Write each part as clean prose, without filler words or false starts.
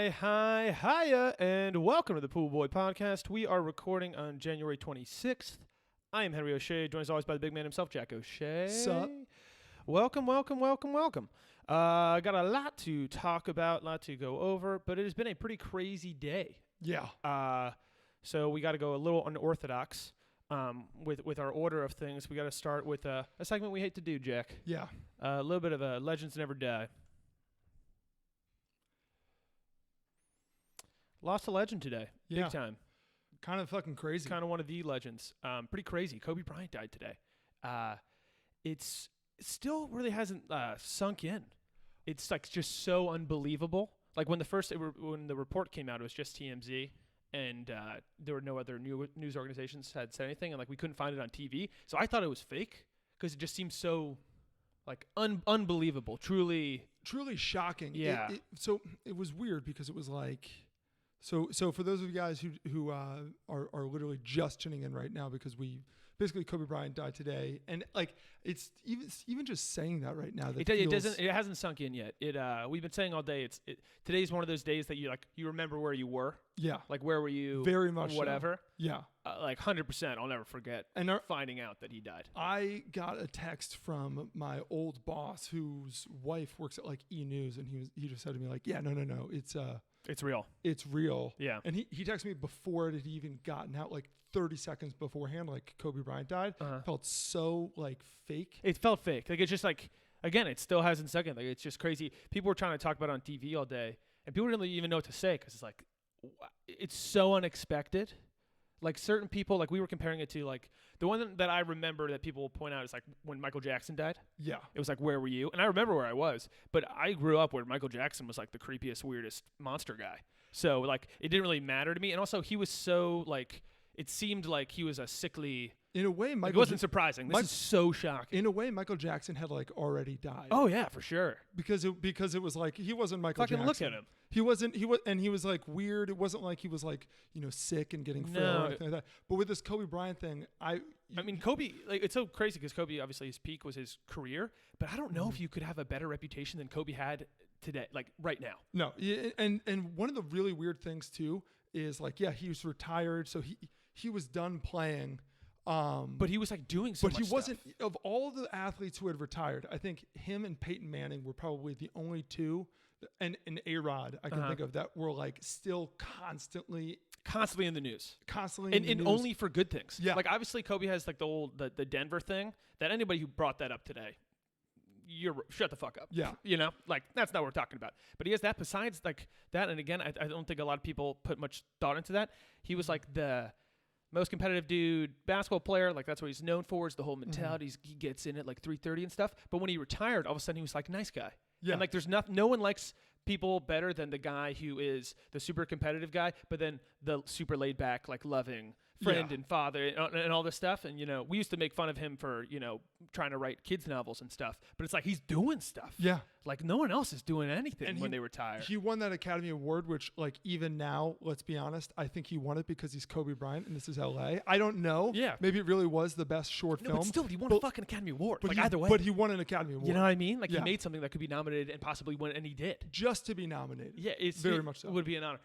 Hiya, and welcome to the Pool Boy Podcast. We are recording on January 26th. I am Henry O'Shea, joined as always by the big man himself, Jack O'Shea. Sup? Welcome. Got a lot to talk about, a lot to go over, but it has been a pretty crazy day. Yeah. So we got to go a little unorthodox with our order of things. We got to start with a segment we hate to do, Jack. Yeah. A little bit of a Legends Never Die. Lost a legend today. Yeah. Big time. Kind of fucking crazy. Kind of one of the legends. Pretty crazy. Kobe Bryant died today. It still really hasn't sunk in. It's like just so unbelievable. Like when the report came out, it was just TMZ, and there were no other news organizations had said anything, and like we couldn't find it on TV. So I thought it was fake because it just seemed so like unbelievable. Truly shocking. Yeah. So it was weird because it was like. So for those of you guys who are literally just tuning in right now, because basically Kobe Bryant died today, and like it's even just saying that right now, that it hasn't sunk in yet. We've been saying all day. Today's one of those days that you remember where you were. Yeah. Like where were you? Very much. Whatever. So. Yeah. Like 100%. I'll never forget. And finding out that he died. I got a text from my old boss whose wife works at like E! News, and he just said to me like, yeah, no, it's real. It's real. Yeah. And he texted me before it had even gotten out, like 30 seconds beforehand, like Kobe Bryant died. It felt so like fake. It felt fake. Like it's just like, again, it still hasn't sunk in. Like it's just crazy. People were trying to talk about it on TV all day, and people didn't even know what to say because it's like, it's so unexpected. Like certain people, like we were comparing it to like the one that I remember that people will point out is like when Michael Jackson died. Yeah. It was like, where were you? And I remember where I was, but I grew up where Michael Jackson was like the creepiest, weirdest monster guy. So like it didn't really matter to me. And also he was so like, it seemed like he was a sickly. In a way, it wasn't surprising. This is so shocking. In a way, Michael Jackson had like already died. Oh yeah, for sure. Because it was like he wasn't Michael Jackson. Look at him. He was like weird. It wasn't like he was like, sick and getting frail or anything like that. But with this Kobe Bryant thing, I mean Kobe, like it's so crazy because Kobe obviously his peak was his career, but I don't know if you could have a better reputation than Kobe had today, like right now. No, and one of the really weird things too is like, yeah, he was retired, so he was done playing. But he was like doing so much But he wasn't, stuff. of all the athletes who had retired, I think him and Peyton Manning were probably the only two, and A-Rod I can think of, that were like still constantly in the news. And only for good things. Yeah. Like obviously Kobe has like the Denver thing that anybody who brought that up today, shut the fuck up. Yeah. Like that's not what we're talking about. But he has that besides like that. And again, I don't think a lot of people put much thought into that. He was like the most competitive dude, basketball player, like that's what he's known for, is the whole mentality. He gets in at like 3:30 and stuff. But when he retired, all of a sudden he was like nice guy. Yeah. And like there's no one likes people better than the guy who is the super competitive guy, but then the super laid back, like loving friend and father and all this stuff. And, we used to make fun of him for, trying to write kids novels and stuff, but it's like he's doing stuff. Yeah. Like no one else is doing anything when they retire. He won that Academy Award, which like even now, let's be honest, I think he won it because he's Kobe Bryant and this is LA. I don't know. Yeah. Maybe it really was the best short film. But still, he won a fucking Academy Award. But like either way. But he won an Academy Award. You know what I mean? Like he made something that could be nominated and possibly win, and he did. Just to be nominated. Yeah, very much so. It would be an honor.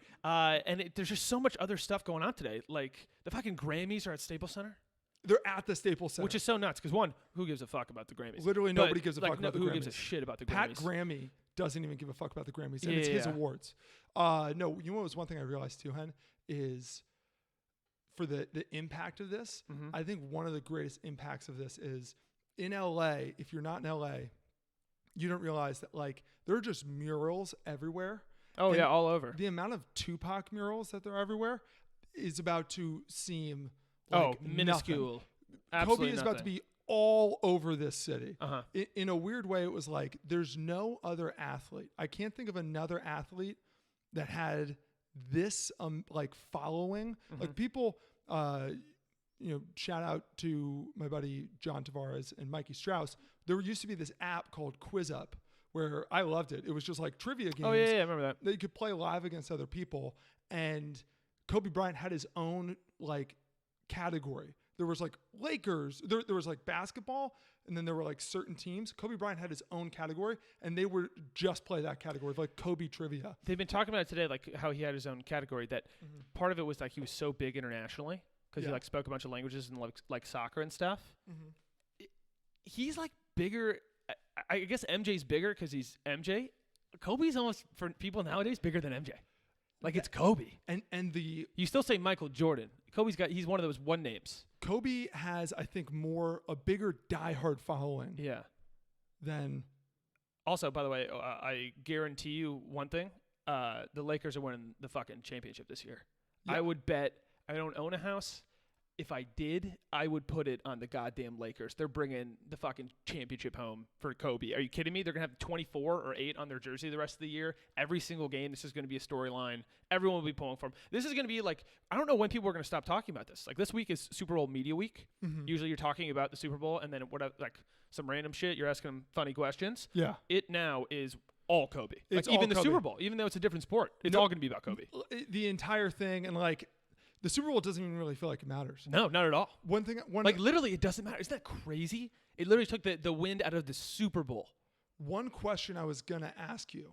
And there's just so much other stuff going on today. Like the fucking Grammys are at Staples Center. They're at the Staples Center. Which is so nuts because one, who gives a fuck about the Grammys? Literally nobody gives a fuck about the Grammys. Who gives a shit about the Grammys? Pat Grammy doesn't even give a fuck about the Grammys, and it's his awards. No, you know what was one thing I realized too, Hen, is for the impact of this, I think one of the greatest impacts of this is in LA, if you're not in LA, you don't realize that like there are just murals everywhere. Oh yeah, all over. The amount of Tupac murals that there are everywhere is about to seem like minuscule. Nothing. Kobe is about to be all over this city. In a weird way, it was like there's no other athlete. I can't think of another athlete that had this like following. Like people, shout out to my buddy John Tavares and Mikey Strauss. There used to be this app called Quiz Up where I loved it. It was just like trivia games. Oh yeah, I remember that. That you could play live against other people, and Kobe Bryant had his own like category There was like Lakers. There was like basketball, and then there were like certain teams. Kobe Bryant had his own category, and they would just play that category of like Kobe trivia. They've been talking about it today, like how he had his own category. That part of it was like he was so big internationally because he like spoke a bunch of languages and like soccer and stuff. He's like bigger. I guess MJ's bigger because he's MJ. Kobe's almost, for people nowadays, bigger than MJ. Like it's Kobe. And you still say Michael Jordan. He's one of those one names. Kobe has, I think, a bigger diehard following. Yeah. Than. Also, by the way, I guarantee you one thing: the Lakers are winning the fucking championship this year. Yeah. I would bet. I don't own a house. If I did, I would put it on the goddamn Lakers. They're bringing the fucking championship home for Kobe. Are you kidding me? They're going to have 24 or 8 on their jersey the rest of the year. Every single game, this is going to be a storyline. Everyone will be pulling for him. This is going to be like, I don't know when people are going to stop talking about this. Like this week is Super Bowl Media Week. Usually you're talking about the Super Bowl and then like some random shit. You're asking them funny questions. Yeah. It now is all Kobe. It's like even all the Kobe. Super Bowl, even though it's a different sport, it's all going to be about Kobe. The entire thing, and like, the Super Bowl doesn't even really feel like it matters. No, not at all. Literally, it doesn't matter. Isn't that crazy? It literally took the wind out of the Super Bowl. One question I was going to ask you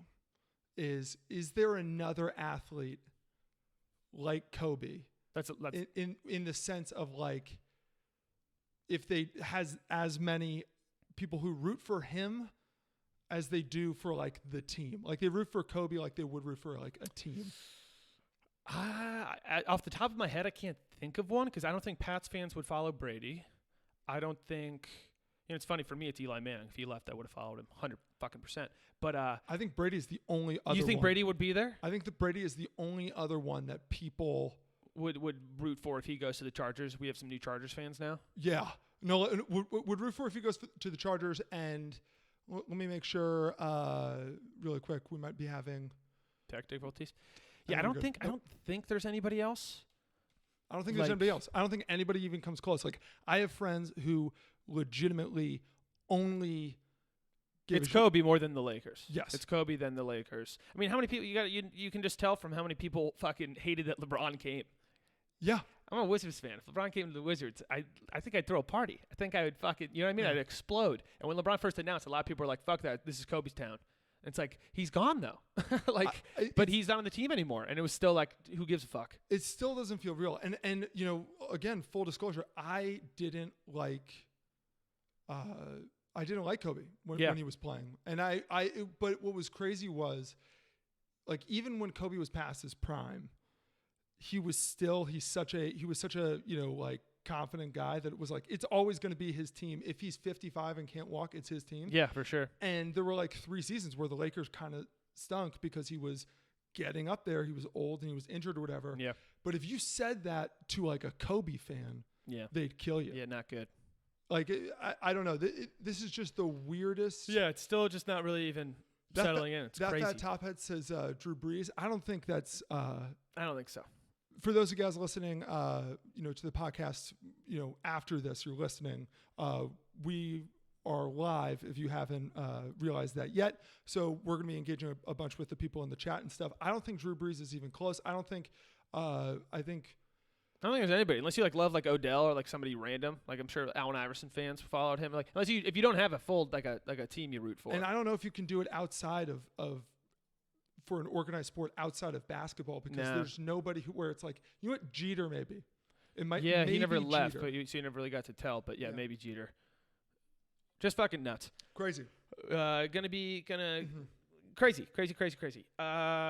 is there another athlete like Kobe? That's in the sense of like, if they has as many people who root for him as they do for like the team. Like they root for Kobe like they would root for like a team. Off the top of my head, I can't think of one because I don't think Pats fans would follow Brady. I don't think, it's funny for me. It's Eli Manning. If he left, I would have followed him 100%. But I think Brady is the only other. You think one. Brady would be there? I think that Brady is the only other one that people would root for if he goes to the Chargers. We have some new Chargers fans now. Yeah, no, would root for if he goes to the Chargers. And let me make sure really quick. We might be having tech difficulties. Yeah, I don't think there's anybody else. I don't think there's anybody else. I don't think anybody even comes close. Like I have friends who legitimately only it's Kobe more than the Lakers. Yes. It's Kobe than the Lakers. I mean, how many people you can just tell from how many people fucking hated that LeBron came. Yeah. I'm a Wizards fan. If LeBron came to the Wizards, I think I'd throw a party. I think I would fucking, you know what I mean? I'd explode. And when LeBron first announced, a lot of people were like, fuck that. This is Kobe's town. It's like, he's gone, though. But he's not on the team anymore. And it was still like, who gives a fuck? It still doesn't feel real. And again, full disclosure, I didn't like Kobe when he was playing. And but what was crazy was, like, even when Kobe was past his prime, he was such a like, confident guy that it was like, it's always going to be his team. If he's 55 and can't walk, it's his team. Yeah, for sure. And there were like 3 seasons where the Lakers kind of stunk because he was getting up there. He was old and he was injured or whatever. Yeah. But if you said that to like a Kobe fan, they'd kill you. Yeah, not good. Like, I don't know. This is just the weirdest. Yeah, it's still just not really even settling in. It's crazy. That top head says Drew Brees. I don't think that's. I don't think so. For those of you guys listening, to the podcast, after this, you're listening. We are live if you haven't realized that yet. So we're going to be engaging a bunch with the people in the chat and stuff. I don't think Drew Brees is even close. I don't think there's anybody unless you love Odell or somebody random. Like I'm sure Allen Iverson fans followed him. Like unless if you don't have a full like a team you root for. And I don't know if you can do it outside of for an organized sport outside of basketball because there's nobody where it's like, Jeter maybe. It might. Yeah, maybe he never left, Jeter. but so you never really got to tell. But maybe Jeter. Just fucking nuts. Crazy. Crazy.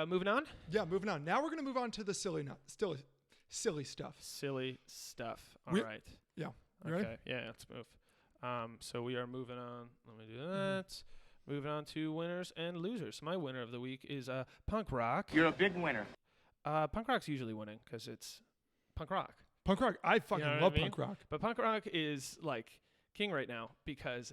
Moving on. Yeah, moving on. Now we're gonna move on to the silly stuff. Silly stuff. All right. Yeah. You ready? Okay. Yeah. Let's move. So we are moving on. Let me do that. Moving on to winners and losers. My winner of the week is punk rock. You're a big winner. Punk rock's usually winning because it's punk rock. Punk rock. I fucking love punk rock. But punk rock is like king right now because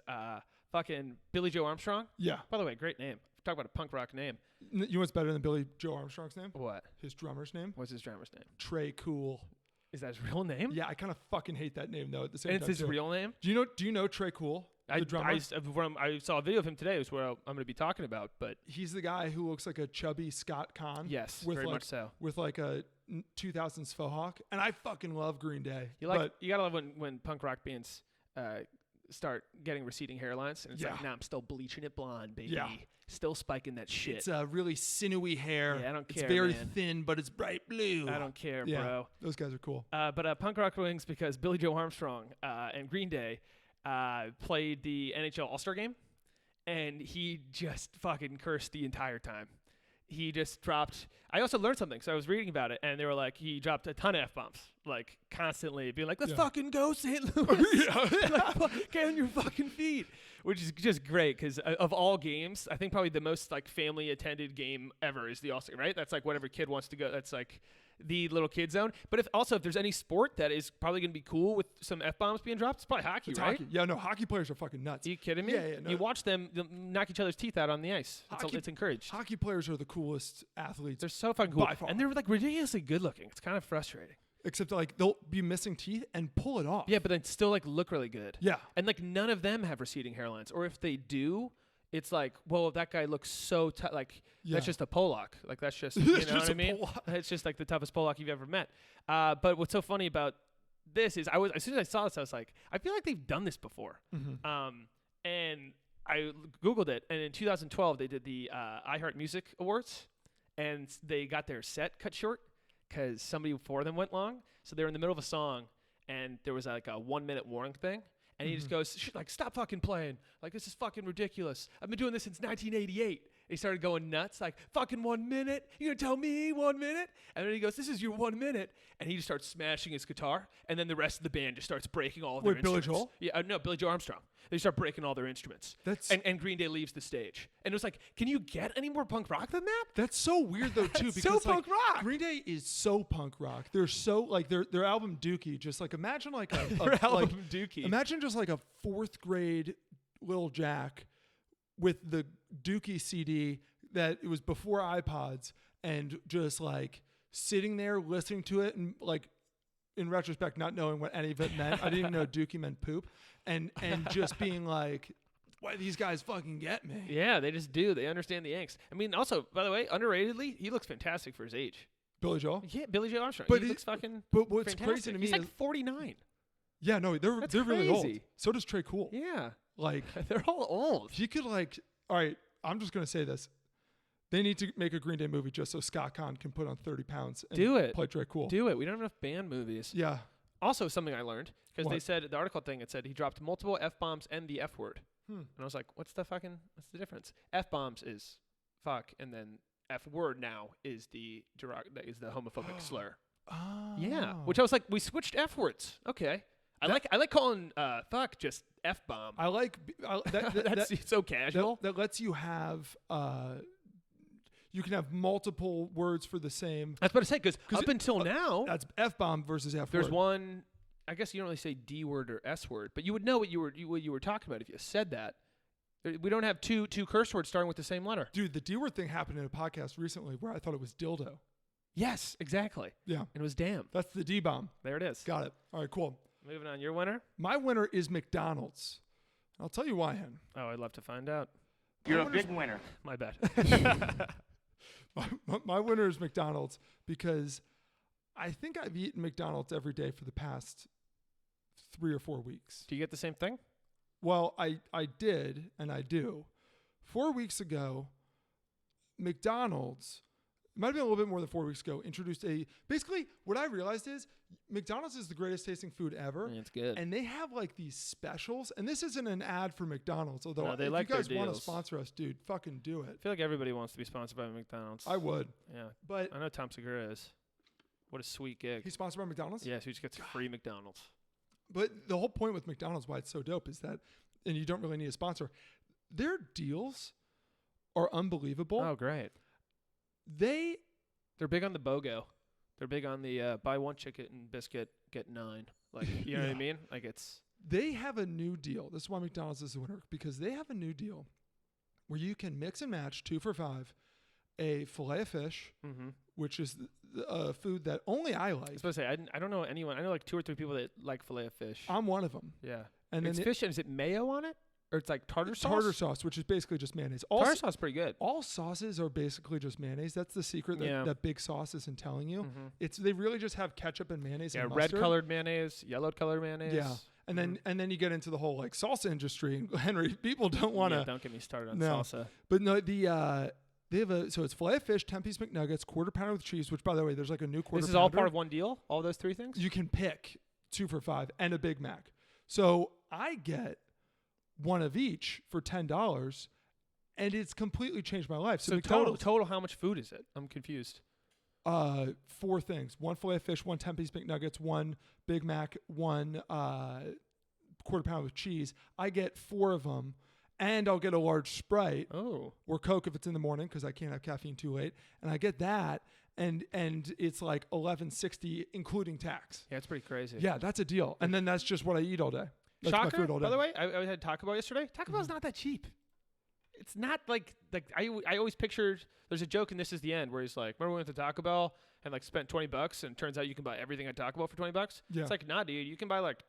fucking Billy Joe Armstrong. Yeah. By the way, great name. Talk about a punk rock name. You know what's better than Billy Joe Armstrong's name? What? His drummer's name. What's his drummer's name? Trey Cool. Is that his real name? Yeah, I kind of fucking hate that name though. At the same time, and it's his real name. Do you know Trey Cool? The drummer? I saw a video of him today. It was what I'm going to be talking about. But he's the guy who looks like a chubby Scott Conn. Yes, with very like, much so. With like a 2000s faux hawk. And I fucking love Green Day. You gotta love when punk rock bands start getting receding hairlines, and it's like, nah, I'm still bleaching it blonde, baby. Yeah. Still spiking that shit. It's a really sinewy hair. Yeah, I don't care. It's very thin, but it's bright blue. I don't care, bro. Those guys are cool. But punk rock wings, because Billy Joe Armstrong and Green Day played the NHL All-Star game, and he just fucking cursed the entire time. He just dropped. I also learned something. So I was reading about it, and they were like, he dropped a ton of F-bombs, like constantly, being like, let's fucking go, St. Louis. Like, get on your fucking feet. Which is just great, because of all games, I think probably the most like family attended game ever is the All-Star, right? That's like what every kid wants to go. That's like the little kid zone. But if there's any sport that is probably going to be cool with some F-bombs being dropped, it's probably hockey, right? Hockey. Yeah, no, hockey players are fucking nuts. Are you kidding me? Yeah, no. You watch them knock each other's teeth out on the ice. It's encouraged. Hockey players are the coolest athletes. They're so fucking cool. By far. And they're like ridiculously good looking. It's kind of frustrating. Except like they'll be missing teeth and pull it off. Yeah, but then still like look really good. Yeah. And like none of them have receding hairlines. Or if they do, it's like, well, that guy looks so that's just a Pollock. Like that's just, you know what I mean? It's just like the toughest Pollock you've ever met. But what's so funny about this is as soon as I saw this, I was like, I feel like they've done this before. Mm-hmm. And I Googled it, and in 2012 they did the iHeart Music Awards, and they got their set cut short because somebody before them went long. So they were in the middle of a song, and there was like a 1 minute warning thing. And he just goes, like, stop fucking playing. Like, this is fucking ridiculous. I've been doing this since 1988. He started going nuts, like, fucking 1 minute? You gonna tell me 1 minute? And then he goes, this is your 1 minute. And he just starts smashing his guitar. And then the rest of the band just starts breaking all of their instruments. Billy Joel? Yeah, no, Billy Joe Armstrong. They start breaking all their instruments. And Green Day leaves the stage. And it was like, can you get any more punk rock than that? That's so weird, though, too. because so punk rock. Green Day is so punk rock. They're so, like, their album Dookie, just like, imagine like their album Dookie. Imagine just like a 4th grade Lil Jack with the Dookie CD that it was before iPods, and just like sitting there listening to it, and like in retrospect not knowing what any of it meant. I didn't even know Dookie meant poop, and just being like, why these guys fucking get me? Yeah, they just do. They understand the angst. I mean, also, by the way, underratedly, he looks fantastic for his age. Billy Joel? Yeah, Billy Joe Armstrong. But he looks fucking But what's fantastic. crazy to me He's is like 49. Yeah, no, they're really old. So does Trey Cool. Yeah. Like they're all old. He could like, all right, I'm just going to say this. They need to make a Green Day movie just so Scott Conn can put on 30 pounds and play Trey Cool. Do it. We don't have enough band movies. Yeah. Also, something I learned, because they said, the article thing, it said he dropped multiple F-bombs and the F word. And I was like, what's the difference? F-bombs is fuck, and then F word now is the homophobic slur. Oh. Yeah. Which I was like, we switched F words. Okay. I like calling fuck just F-bomb. I like that's so casual. That lets you have you can have multiple words for the same. I was about to say, because up until now, that's F-bomb versus F-word. There's one. I guess you don't really say D word or S word, but you would know what you were talking about if you said that. We don't have two curse words starting with the same letter. Dude, the D word thing happened in a podcast recently where I thought it was dildo. Yes, exactly. Yeah. And it was damn. That's the D-bomb. There it is. Got it. All right, cool. Moving on. Your winner? My winner is McDonald's. I'll tell you why, Hen. Oh, I'd love to find out. You're a big winner. My bad. my winner is McDonald's because I think I've eaten McDonald's every day for the past 3 or 4 weeks. Do you get the same thing? Well, I did, and I do. 4 weeks ago, McDonald's, it might have been a little bit more than 4 weeks ago, introduced basically what I realized is McDonald's is the greatest tasting food ever. It's good. And they have like these specials, and this isn't an ad for McDonald's, although no, if you guys want to sponsor us, dude, fucking do it. I feel like everybody wants to be sponsored by McDonald's. I would. Yeah. But I know Tom Segura is. What a sweet gig. He's sponsored by McDonald's? Yeah, so he just gets free McDonald's. But the whole point with McDonald's, why it's so dope, is that, and you don't really need a sponsor, their deals are unbelievable. Oh, great. They're big on the BOGO. They're big on the buy one chicken and biscuit, get 9. Like, you know what I mean? Like They have a new deal. This is why McDonald's is the winner, because they have a new deal where you can mix and match 2 for $5 a fillet of fish, which is a food that only I like. I was supposed to say, I don't know anyone. I know like 2 or 3 people that like fillet of fish. I'm one of them. Yeah. And it's then fish, and is it mayo on it? Or it's like tartar sauce? Tartar sauce, which is basically just mayonnaise. Tartar sauce is pretty good. All sauces are basically just mayonnaise. That's the secret that big sauce isn't telling you. Mm-hmm. They really just have ketchup and mayonnaise and mustard. Red-colored mayonnaise, yellow-colored mayonnaise. Yeah. And then you get into the whole like salsa industry. And Henry, people don't want to. Yeah, don't get me started on salsa. But no, they have so it's filet of fish, 10-piece McNuggets, quarter pounder with cheese. Which, by the way, there's like a new quarter. This is pounder. all part of one deal. All those 3 things. You can pick 2 for $5 and a Big Mac. So I get one of each for $10, and it's completely changed my life. So total, how much food is it? I'm confused. 4 things: 1 filet of fish, 1 10-piece McNuggets, 1 Big Mac, 1 quarter pounder with cheese. I get 4 of them, and I'll get a large Sprite or Coke if it's in the morning because I can't have caffeine too late. And I get that, and it's like $11.60 including tax. Yeah, it's pretty crazy. Yeah, that's a deal. And then that's just what I eat all day. That's Shocker, my food all day. by the way, I had Taco Bell yesterday. Taco Bell's not that cheap. It's not like I always pictured. There's a joke in This Is the End where he's like, remember we went to Taco Bell and like spent $20 and turns out you can buy everything at Taco Bell for $20. Yeah. It's like, nah, dude, you can buy like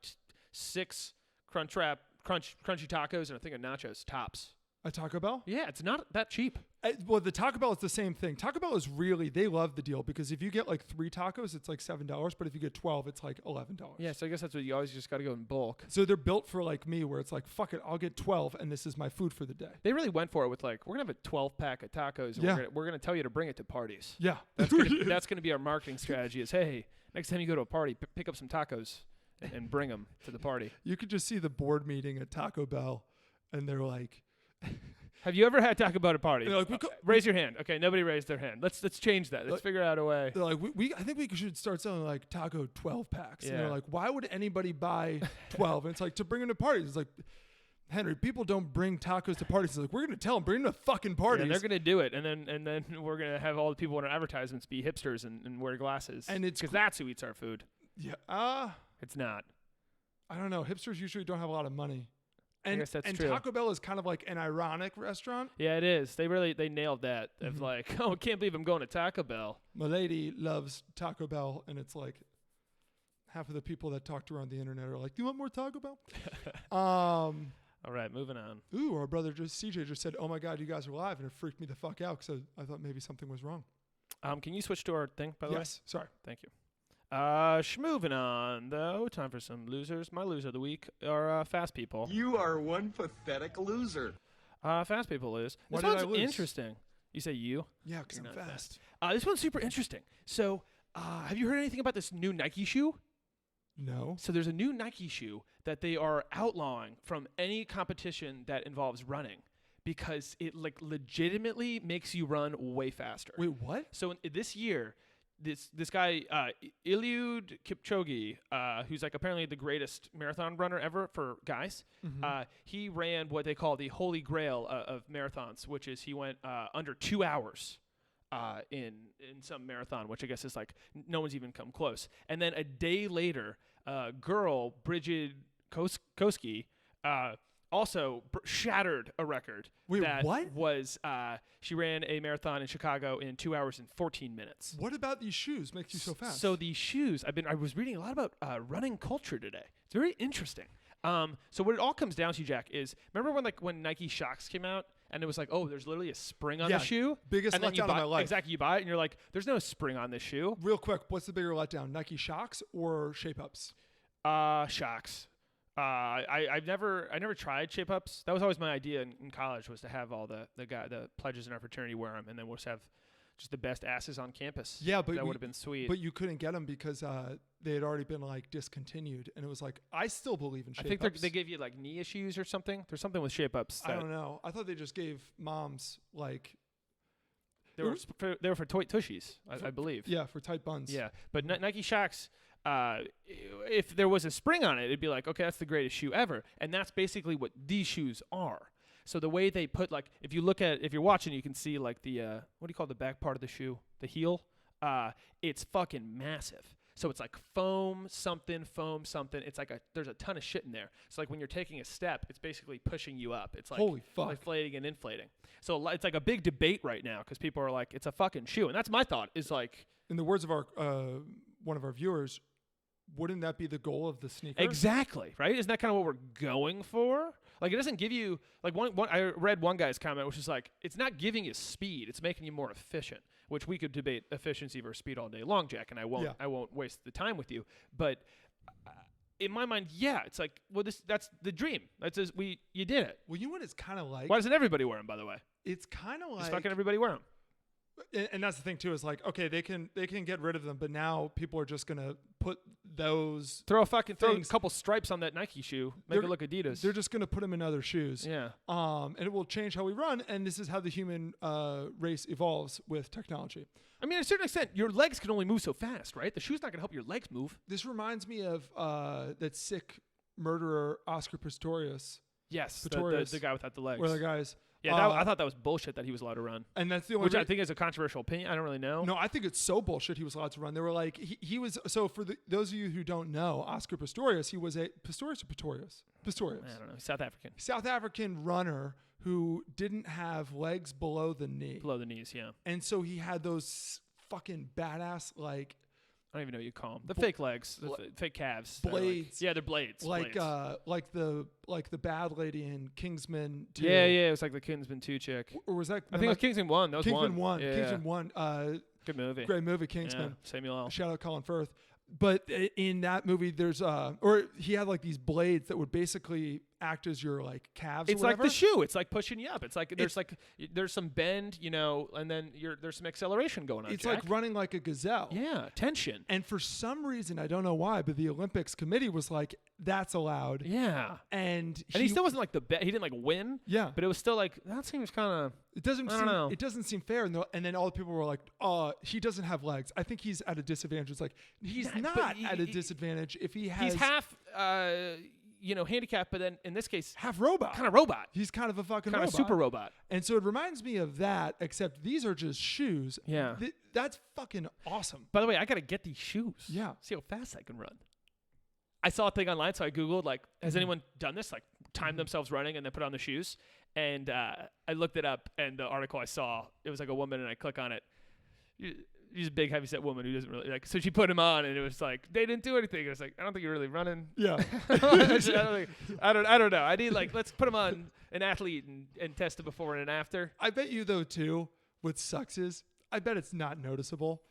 6 crunchy tacos and a thing of nachos tops. At Taco Bell? Yeah, it's not that cheap. Well, the Taco Bell is the same thing. Taco Bell is really, they love the deal because if you get like 3 tacos, it's like $7. But if you get 12, it's like $11. Yeah, so I guess that's what you always just got to go in bulk. So they're built for like me where it's like, fuck it, I'll get 12 and this is my food for the day. They really went for it with like, we're going to have a 12-pack of tacos. And we're going to tell you to bring it to parties. Yeah. That's going to be our marketing strategy is, hey, next time you go to a party, pick up some tacos and bring them to the party. You could just see the board meeting at Taco Bell and they're like... Have you ever had Taco Bell at a party? Like, raise your hand. Okay, nobody raised their hand. Let's change that. Let's figure out a way. They're like, I think we should start selling like taco 12 packs. Yeah. And they're like, why would anybody buy 12? And it's like, to bring them to parties. It's like, Henry, people don't bring tacos to parties. It's like, we're going to tell them, bring them to fucking parties. Yeah, they're going to do it. And then we're going to have all the people in our advertisements be hipsters and wear glasses. And it's because that's who eats our food. Yeah. It's not. I don't know. Hipsters usually don't have a lot of money. And, I guess that's true. Taco Bell is kind of like an ironic restaurant. Yeah, it is. They nailed that. Of like, I can't believe I'm going to Taco Bell. My lady loves Taco Bell, and it's like half of the people that talk to her on the internet are like, "Do you want more Taco Bell?" All right, moving on. Ooh, our brother CJ just said, "Oh my God, you guys are live," and it freaked me the fuck out because I thought maybe something was wrong. Can you switch to our thing, by the way? Yes. Sorry. Thank you. Moving on, though. Time for some losers. My loser of the week are fast people. You are one pathetic loser. Fast people lose. Why This did I one's lose? interesting. You say you? Yeah, because You're I'm not fast. This one's super interesting. So, have you heard anything about this new Nike shoe? No. So there's a new Nike shoe that they are outlawing from any competition that involves running because it like legitimately makes you run way faster. Wait, what? So this year, this guy Eliud Kipchoge, who's like apparently the greatest marathon runner ever for guys, he ran what they call the holy grail of marathons, which is he went under 2 hours in some marathon, which I guess is like no one's even come close. And then a day later, girl Bridget Koski also shattered a record. Wait, that what? Was she ran a marathon in Chicago in 2 hours and 14 minutes. What about these shoes makes you so fast? So these shoes, I was reading a lot about running culture today. It's very interesting. So what it all comes down to, Jack, is remember when Nike Shox came out and it was like, oh, there's literally a spring on the shoe? Biggest and then letdown of my life. Exactly, you buy it and you're like, there's no spring on this shoe. Real quick, what's the bigger letdown, Nike Shox or Shape Ups? Shox. I never tried Shape Ups. That was always my idea in college, was to have all the pledges in our fraternity wear them, and then we'll just have just the best asses on campus. Yeah, but that would have been sweet. But you couldn't get them because they had already been like discontinued, and it was like I still believe in Shape Ups. I think they gave you like knee issues or something. There's something with Shape Ups. I don't know. I thought they just gave moms like. They were for toy tushies, I believe. Yeah, for tight buns. Yeah, but Nike Shox. If there was a spring on it, it'd be like, okay, that's the greatest shoe ever. And that's basically what these shoes are. So the way they put, like, if you're watching, you can see like the, what do you call the back part of the shoe? The heel? It's fucking massive. So it's like foam something. It's like there's a ton of shit in there. So like when you're taking a step, it's basically pushing you up. It's like holy fuck, inflating and inflating. So it's like a big debate right now because people are like, it's a fucking shoe. And that's my thought is like. In the words of our, one of our viewers, wouldn't that be the goal of the sneaker? Exactly, right? Isn't that kind of what we're going for? Like it doesn't give you like one. I read one guy's comment, which is like it's not giving you speed; it's making you more efficient. Which we could debate efficiency versus speed all day long, Jack, and I won't. Yeah. I won't waste the time with you. But in my mind, yeah, it's like that's the dream. You did it. Well, you know what it's kind of like. Why doesn't everybody wear them? By the way, it's kind of like. just fucking everybody wear them. And that's the thing too, is like, okay, they can get rid of them, but now people are just gonna put those throw a couple stripes on that Nike shoe, make it look Adidas. They're just gonna put them in other shoes. Yeah. And it will change how we run, and this is how the human race evolves with technology. I mean, to a certain extent, your legs can only move so fast, right? The shoe's not gonna help your legs move. This reminds me of that sick murderer Oscar Pistorius. Yes, the guy without the legs. Where the guys. Yeah, I thought that was bullshit that he was allowed to run. And that's the only which I think is a controversial opinion. I don't really know. No, I think it's so bullshit he was allowed to run. They were like, he was, so for those of you who don't know, Oscar Pistorius, he was Pistorius or Pistorius? Pistorius. I don't know. South African. South African runner who didn't have legs below the knee. Below the knees, yeah. And so he had those fucking badass, like, I don't even know what you call them. The fake legs, fake calves. Blades. They're blades. Like the bad lady in Kingsman 2. Yeah, it was like the Kingsman 2 chick. Or was that? I think it was Kingsman 1. That was Kingsman 1. Yeah, Kingsman 1. Good movie. Great movie, Kingsman. Yeah, Samuel L. Shout out Colin Firth. But in that movie, there's or he had like these blades that would basically act as your like calves. It's or whatever. like the shoe. It's like pushing you up. It's like there's some bend, and then there's some acceleration going on. It's Jack. like running like a gazelle. Yeah, tension. And for some reason, I don't know why, but the Olympics committee was like, "That's allowed." Yeah. And he still wasn't like he didn't like win. Yeah. But it was still like that seems kind of. It doesn't. I don't know. It doesn't seem fair. And then all the people were like, he doesn't have legs. I think he's at a disadvantage." It's like he's not at a disadvantage if he has. He's half. Handicapped, but then in this case, half robot. Kind of robot. He's kind of a fucking kind robot. of super robot. And so it reminds me of that, except these are just shoes. Yeah. That's fucking awesome. By the way, I got to get these shoes. Yeah. See how fast I can run. I saw a thing online, so I Googled, like, has anyone done this? Like, timed themselves running and then put on the shoes? And I looked it up, and the article I saw, it was like a woman, and I click on it. She's a big, heavy-set woman who doesn't really like. So she put him on, and it was like they didn't do anything. It was like I don't think you're really running. Yeah. I don't know. I need like let's put him on an athlete and test it before and after. I bet you though too. What sucks is I bet it's not noticeable.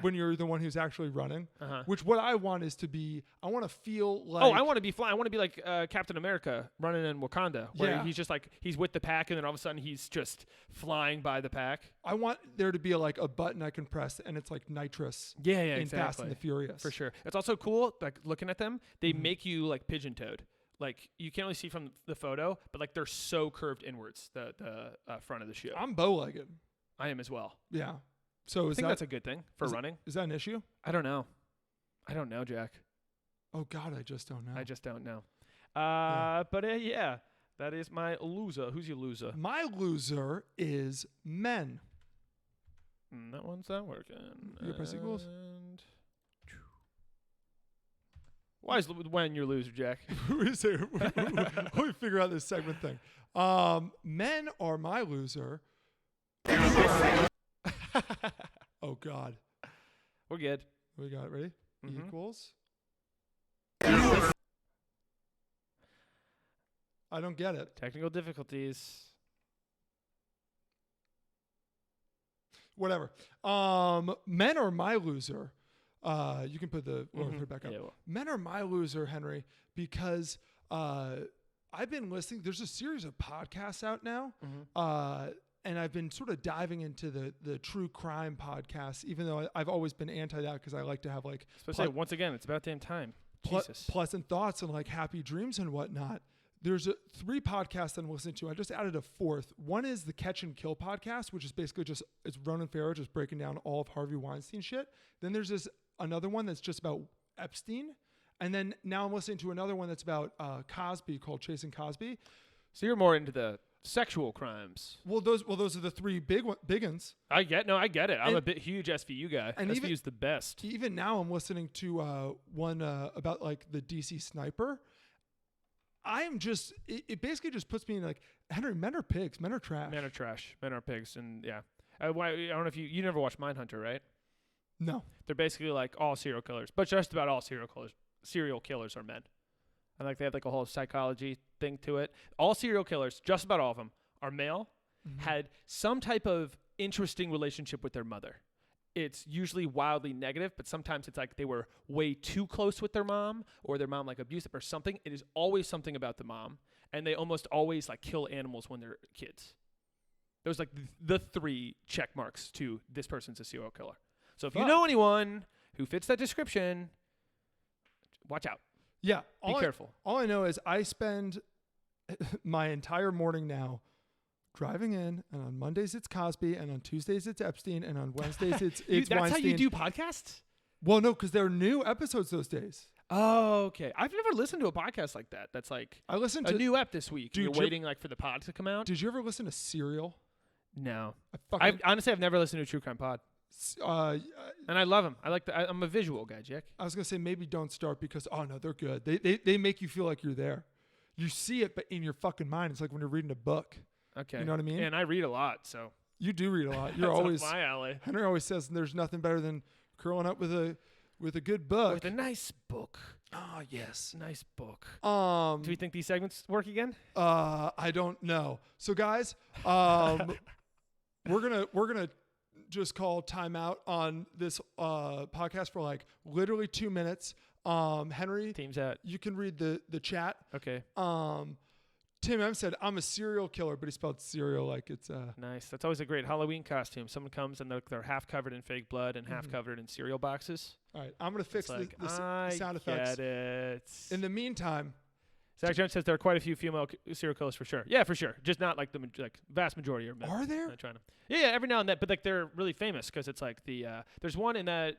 When you're the one who's actually running, which what I want is to be. I want to feel like. Oh, I want to be flying. I want to be like Captain America running in Wakanda, where he's just like he's with the pack, and then all of a sudden he's just flying by the pack. I want there to be like a button I can press, and it's like nitrous. Yeah, in exactly. Fast and the Furious, for sure. It's also cool. Like looking at them, they make you like pigeon-toed. Like you can't really see from the photo, but like they're so curved inwards. The front of the shoe. I'm bow-legged. I am as well. Yeah. So I think that's a good thing for running. Is that an issue? I don't know. Jack. Oh God, I just don't know. But yeah, that is my loser. Who's your loser? My loser is men. That one's not working. You press equals? Why is when your loser, Jack? Let me figure out this segment thing. Men are my loser. Oh God. We're good. We got it. Ready? Equals. I don't get it. Technical difficulties. Whatever. Men are my loser. You can put the lower third back up. Yeah, well. Men are my loser, Henry, because I've been listening. There's a series of podcasts out now. And I've been sort of diving into the true crime podcasts, even though I've always been anti that because I like to have like once again, it's about damn time. Pleasant thoughts and like happy dreams and whatnot. There's 3 podcasts I'm listening to. I just added a 4th. One is the Catch and Kill podcast, which is basically it's Ronan Farrow just breaking down all of Harvey Weinstein shit. Then there's another one that's just about Epstein. And then now I'm listening to another one that's about Cosby called Chasing Cosby. So you're more into the sexual crimes. Well, those are the 3 big ones. I get it. I'm a bit huge SVU guy. And SVU's the best. Even now, I'm listening to one about like the DC sniper. It basically just puts me in like, Henry, men are pigs, men are trash. Men are trash. Men are pigs, and yeah. I don't know if you never watched Mindhunter, right? No. They're basically like all serial killers, but just about all serial killers are men. And like they have like a whole psychology thing to it. All serial killers, just about all of them, are male, had some type of interesting relationship with their mother. It's usually wildly negative, but sometimes it's like they were way too close with their mom, or their mom like abusive or something. It is always something about the mom, and they almost always like kill animals when they're kids. Those like the 3 check marks to this person's a serial killer. So if you know anyone who fits that description, watch out. Yeah. Be careful. All I know is I spend my entire morning now driving in, and on Mondays it's Cosby, and on Tuesdays it's Epstein, and on Wednesdays it's that's Weinstein. How you do podcasts? Well, no, because there are new episodes those days. Oh, okay. I've never listened to a podcast like that. That's like I listened a to new ep this week. Dude, You're waiting like for the pod to come out. Did you ever listen to Serial? No. Honestly, I've never listened to a true crime pod. And I love them. I'm a visual guy, Jack. I was gonna say maybe don't start because no, they're good. They make you feel like you're there. You see it, but in your fucking mind, it's like when you're reading a book. Okay. You know what I mean? And I read a lot, so you do read a lot. You're that's always up my alley. Henry always says there's nothing better than curling up with a good book. With a nice book. Oh yes, nice book. Do we think these segments work again? I don't know. So guys, we're gonna just call timeout on this podcast for like literally 2 minutes. Henry, Team's out. You can read the chat. Okay. Tim M said, I'm a serial killer, but he spelled cereal like it's nice. That's always a great Halloween costume. Someone comes and they're half covered in fake blood and half covered in cereal boxes. All right, I'm going to fix the sound effects. Get it. In the meantime, Zach Jones says there are quite a few female serial killers for sure. Yeah, for sure. Just not like the vast majority are men. Are there? Trying to, yeah, every now and then. But like they're really famous because it's like there's one in that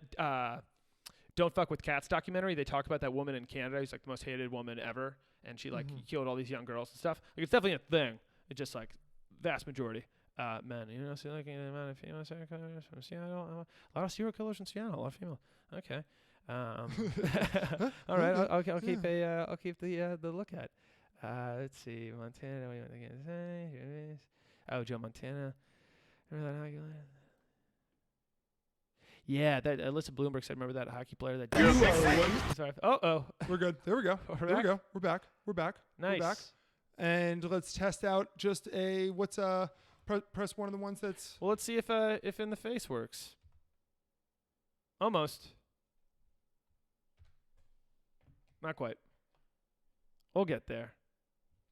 Don't Fuck with Cats documentary. They talk about that woman in Canada who's like the most hated woman ever. And she like killed all these young girls and stuff. Like it's definitely a thing. It's just like vast majority men. You know, so like the amount of female serial killers from Seattle. A lot of serial killers in Seattle. A lot of female. Okay. All right. I'll keep I'll keep the lookout. Let's see. Montana. What do you want to say? Oh, Joe Montana. Remember that? Yeah, that Alyssa Bloomberg said. Remember that hockey player that? We're good. There we go. There we go. We're back. Nice. We're back. And let's test out just press one of the ones that's. Well, let's see if in the face works. Almost. Not quite. We'll get there.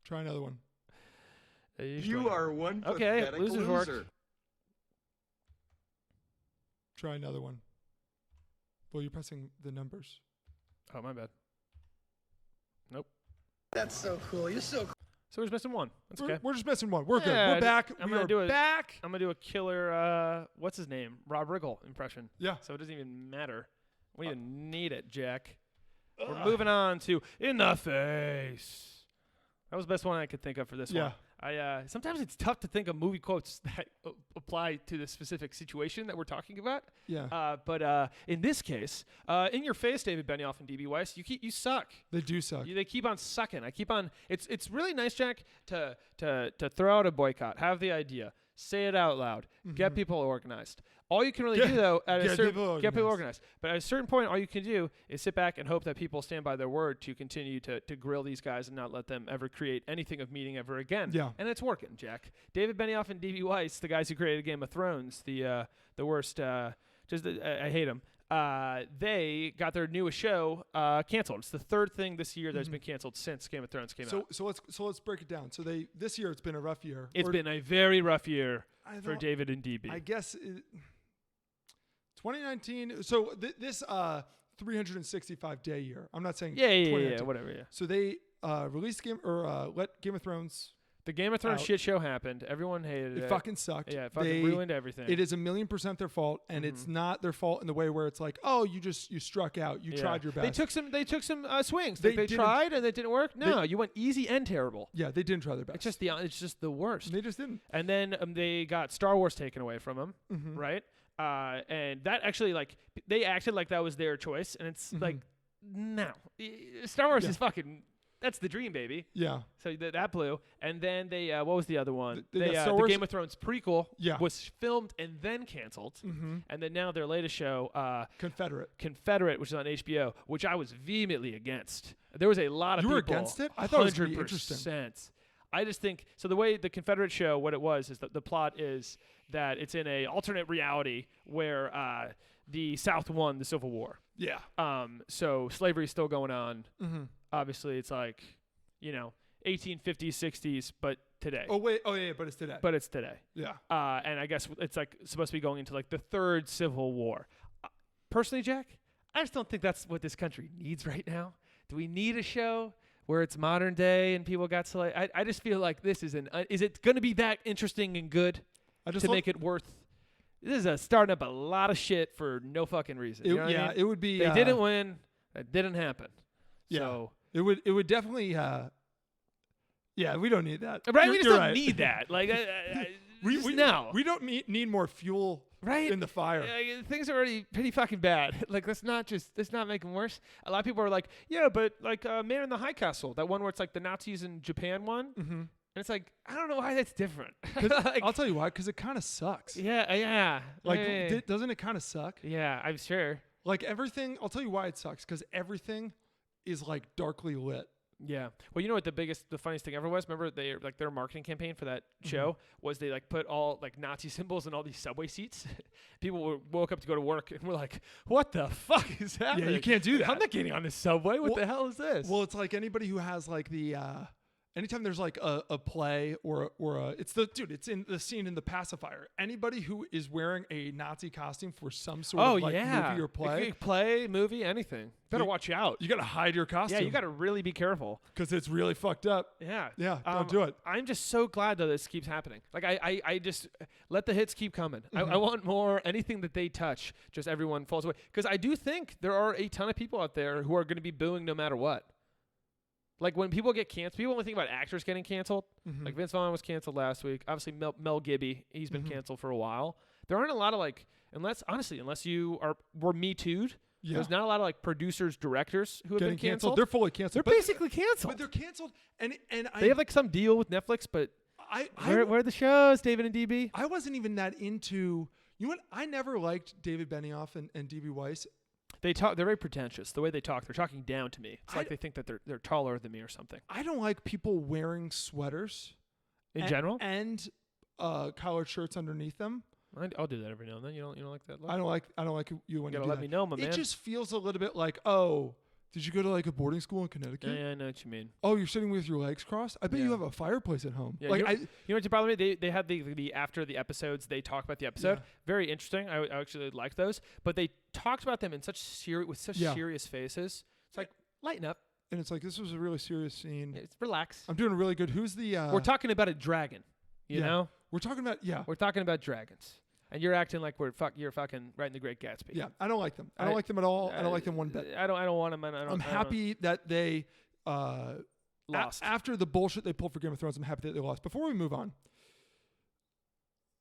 Try another one. You are one pathetic losers loser. work. Try another one. Well, you're pressing the numbers. Oh, my bad. Nope. That's so cool. You're so cool. So we're just missing one. That's okay. We're just missing one. We're good. Yeah, We're back. I'm we gonna are back. I'm going to do a killer, what's his name? Rob Riggle impression. Yeah. So it doesn't even matter. We don't even need it, Jack. We're moving on to In the Face. That was the best one I could think of for this one. Sometimes it's tough to think of movie quotes that apply to the specific situation that we're talking about. Yeah. But in this case, in your face, David Benioff and DB Weiss, you suck. They do suck. They keep on sucking. It's really nice, Jack, to throw out a boycott. Have the idea. Say it out loud. Get people organized. All you can really do, though, get people organized. But at a certain point, all you can do is sit back and hope that people stand by their word to continue to grill these guys and not let them ever create anything of meaning ever again. Yeah. And it's working, Jack. David Benioff and D.B. Weiss, the guys who created Game of Thrones, the worst. I hate them. They got their newest show canceled. It's the third thing this year that's been canceled since Game of Thrones came out. So let's break it down. So this year it's been a rough year. It's been a very rough year for David and DB. I guess 2019. So this 365-day year. I'm not saying yeah, whatever. Yeah. So they released let Game of Thrones. The Game of Thrones shit show happened. Everyone hated it. It fucking sucked. Yeah, it fucking ruined everything. It is 1,000,000% their fault, and it's not their fault in the way where it's like, oh, you struck out, you tried your best. They took some swings. They tried and it didn't work. No, you went easy and terrible. Yeah, they didn't try their best. It's just the worst. They just didn't. And then they got Star Wars taken away from them, right? And that actually they acted like that was their choice, and it's like, no, Star Wars is fucking. That's the dream, baby. Yeah. So that blew. And then they, what was the other one? The Game of Thrones prequel was filmed and then canceled. Mm-hmm. And then now their latest show, Confederate, which is on HBO, which I was vehemently against. There was a lot of people. You were against it? I thought it was going to be interesting. I just think so. The way the Confederate show, what it was, is that the plot is that it's in a alternate reality where the South won the Civil War. Yeah. So slavery's still going on. Mm-hmm. Obviously, it's like, 1850s, 60s, but today. Oh wait. Oh yeah, but it's today. But it's today. Yeah. And I guess it's like supposed to be going into like the third Civil War. Personally, Jack, I just don't think that's what this country needs right now. Do we need a show where it's modern day and people got to I just feel like this is is it going to be that interesting and good to make it worth? This is starting up a lot of shit for no fucking reason. You know what I mean? It would be. They didn't win. That didn't happen. Yeah. So it would definitely. Yeah, we don't need that. Right, we just don't need that. Like, we don't need more fuel. Right in the fire. Things are already pretty fucking bad. Like, let's not make them worse. A lot of people are like, yeah, but like Man in the High Castle, that one where it's like the Nazis in Japan one. Mm-hmm. And it's like, I don't know why that's different. Like, I'll tell you why, because it kind of sucks. Yeah. Like, doesn't it kind of suck? Yeah, I'm sure. Like everything, I'll tell you why it sucks, because everything is like darkly lit. Yeah. Well, you know what the funniest thing ever was? Remember their marketing campaign for that show was they like put all like Nazi symbols in all these subway seats. People woke up to go to work and were like, "What the fuck is happening? Yeah, you can't do that. I'm not getting on this subway. What the hell is this?" Well, it's like anybody who has like the anytime there's like a play or it's in the scene in The Pacifier. Anybody who is wearing a Nazi costume for some sort of like movie or play, movie, anything. Better watch out. You got to hide your costume. Yeah, you got to really be careful because it's really fucked up. Yeah. Don't do it. I'm just so glad that this keeps happening. Like I just let the hits keep coming. Mm-hmm. I want more. Anything that they touch, just everyone falls away. Because I do think there are a ton of people out there who are going to be booing no matter what. Like when people get canceled, people only think about actors getting canceled. Mm-hmm. Like Vince Vaughn was canceled last week. Obviously Mel Gibby, he's been canceled for a while. There aren't a lot of like, unless you were Me Too'd. Yeah. There's not a lot of like producers, directors who have been canceled. They're fully canceled. They're basically canceled. But they're canceled, and they have like some deal with Netflix. But where are the shows, David and DB? I wasn't even that into. You know what? I never liked David Benioff and DB Weiss. They're very pretentious. The way they talk, they're talking down to me. It's like they think that they're taller than me or something. I don't like people wearing sweaters in general and collared shirts underneath them. I'll do that every now and then. You don't like that look? I don't like you when you gotta let me know, my man. It just feels a little bit like, oh, did you go to like a boarding school in Connecticut? Yeah, I know what you mean. Oh, you're sitting with your legs crossed? I bet you have a fireplace at home. Yeah, you know what the problem is? They had the after the episodes, they talk about the episode. Yeah. Very interesting. I actually like those. But they talked about them in such serious faces. It's like, lighten up. And it's like, this was a really serious scene. It's relax. I'm doing really good. Who's the... We're talking about a dragon, you know? We're talking about dragons. And you're acting like you're fucking writing The Great Gatsby. Yeah, I don't like them. I don't like them at all. I don't like them one bit. I don't want them. I'm happy that they lost. After the bullshit they pulled for Game of Thrones, I'm happy that they lost. Before we move on,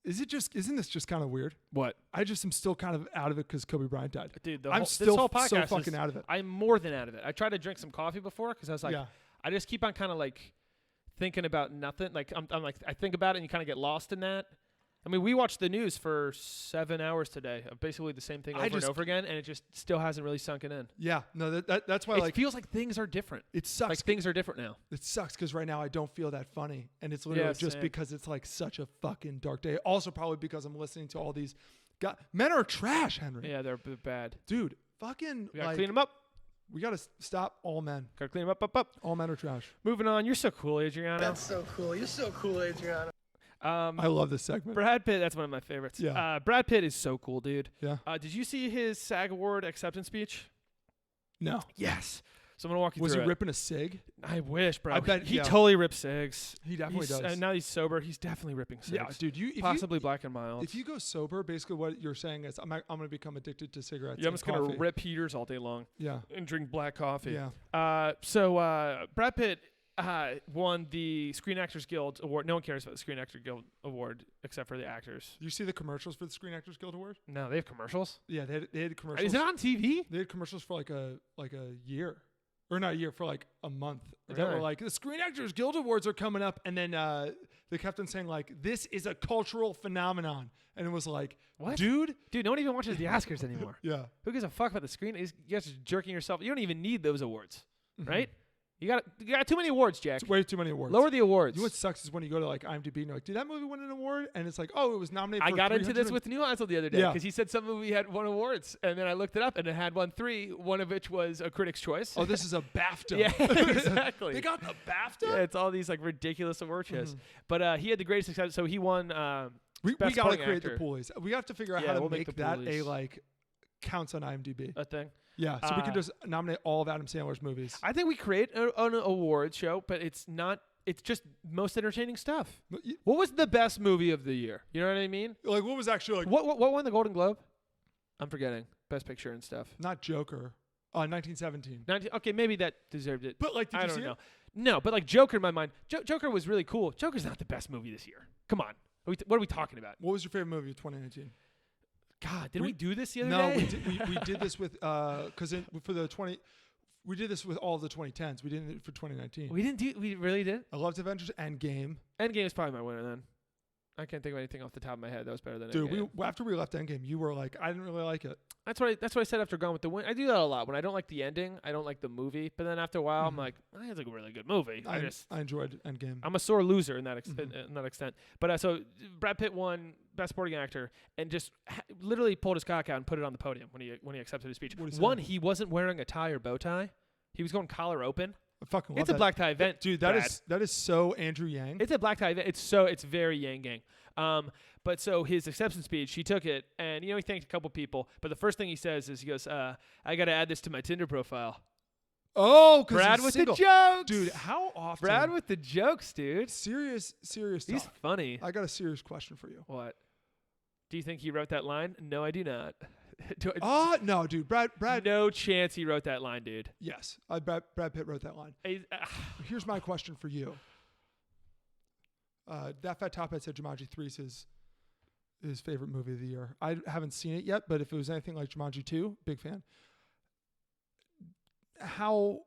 isn't this just kind of weird? What? I just am still kind of out of it because Kobe Bryant died. Dude, this whole podcast so fucking out of it. I'm more than out of it. I tried to drink some coffee before because I was like, I just keep on kind of like thinking about nothing. Like I'm like, I think about it and you kind of get lost in that. I mean, we watched the news for 7 hours today of basically the same thing over and over again, and it just still hasn't really sunken in. Yeah, no, that's why it feels like things are different. It sucks. Like things are different now. It sucks because right now I don't feel that funny, and it's literally just because it's like such a fucking dark day. Also, probably because I'm listening to all these men are trash, Henry. Yeah, they're bad, dude. Fucking, we gotta clean them up. We gotta stop all men. Gotta clean them up. All men are trash. Moving on. You're so cool, Adriano. That's so cool. You're so cool, Adriano. I love this segment. Brad Pitt, that's one of my favorites. Yeah. Brad Pitt is so cool, dude. Yeah. Did you see his SAG Award acceptance speech? No. Yes. So I'm going to walk you through Was he ripping a cig? I wish, bro. I bet he totally rips cigs. He definitely does. Now he's sober. He's definitely ripping cigs. Yeah, dude. Possibly Black and Mild. If you go sober, basically what you're saying is I'm going to become addicted to cigarettes. Yeah, I'm just going to rip heaters all day long. Yeah. And drink black coffee. Yeah. So Brad Pitt won the Screen Actors Guild Award. No one cares about the Screen Actors Guild Award except for the actors. Do you see the commercials for the Screen Actors Guild Award? No, they have commercials. Yeah, they had commercials. Is it on TV? They had commercials for like a year, or not a year, for like a month. They were like, the Screen Actors Guild Awards are coming up, and then they kept on saying like, this is a cultural phenomenon, and it was like, what, dude, no one even watches the Oscars anymore. Yeah, who gives a fuck about the screen? You guys are jerking yourself. You don't even need those awards, right? You got too many awards, Jack. It's way too many awards. Lower the awards. You know what sucks is when you go to like IMDb and you're like, did that movie win an award? And it's like, oh, it was nominated I for got into this 300 with Neil Ansel the other day because he said some movie had won awards, and then I looked it up and it had won 3, one of which was a Critics' Choice. Oh, this is a BAFTA. Yeah, exactly. They got the BAFTA? Yeah, it's all these like ridiculous award shows. But he had the greatest success, so he won. We Best got to Supporting create Actor. the poolies. We have to figure out Yeah, how to we'll make make the that a poolies. like counts on IMDb. A thing. Yeah, so we can just nominate all of Adam Sandler's movies. I think we create an award show, but it's not. It's just most entertaining stuff. What was the best movie of the year? You know what I mean? Like, what was actually like? What won the Golden Globe? I'm forgetting. Best Picture and stuff. Not Joker. 1917. Okay, maybe that deserved it. But like, did I you don't see know. it? No, but like Joker in my mind, Joker was really cool. Joker's not the best movie this year. Come on. What are we talking about? What was your favorite movie of 2019? God, did we do this the other No, day? we did this with because for the 20. We did this with all the 2010s. We didn't do it for 2019. We really did? I loved Avengers Endgame. Endgame is probably my winner then. I can't think of anything off the top of my head that was better than Dude, Endgame. after we left Endgame, you were like, I didn't really like it. That's what I said after Gone with the Wind. I do that a lot. When I don't like the ending, I don't like the movie. But then after a while, I'm like, it's like a really good movie. I enjoyed Endgame. I'm a sore loser in that in that extent. But so Brad Pitt won Best Supporting Actor and just literally pulled his cock out and put it on the podium when he accepted his speech. One, he wasn't wearing a tie or bow tie. He was going collar open. I fucking love It's a black tie event, dude. Brad. That is so Andrew Yang. It's a black tie event. It's very Yang Gang. But so his acceptance speech, he took it, and he thanked a couple people. But the first thing he says is, he goes, "I got to add this to my Tinder profile." Oh, Brad he's with single. the jokes, Dude. How often? Brad with the jokes, dude. Serious He's talk. funny. I got a serious question for you. What? Do you think he wrote that line? No, I do not. No, dude. Brad. No chance he wrote that line, dude. Yes, Brad Pitt wrote that line. Here's my question for you. That Fat Top Head said Jumanji 3 is his favorite movie of the year. I haven't seen it yet, but if it was anything like Jumanji 2, big fan. How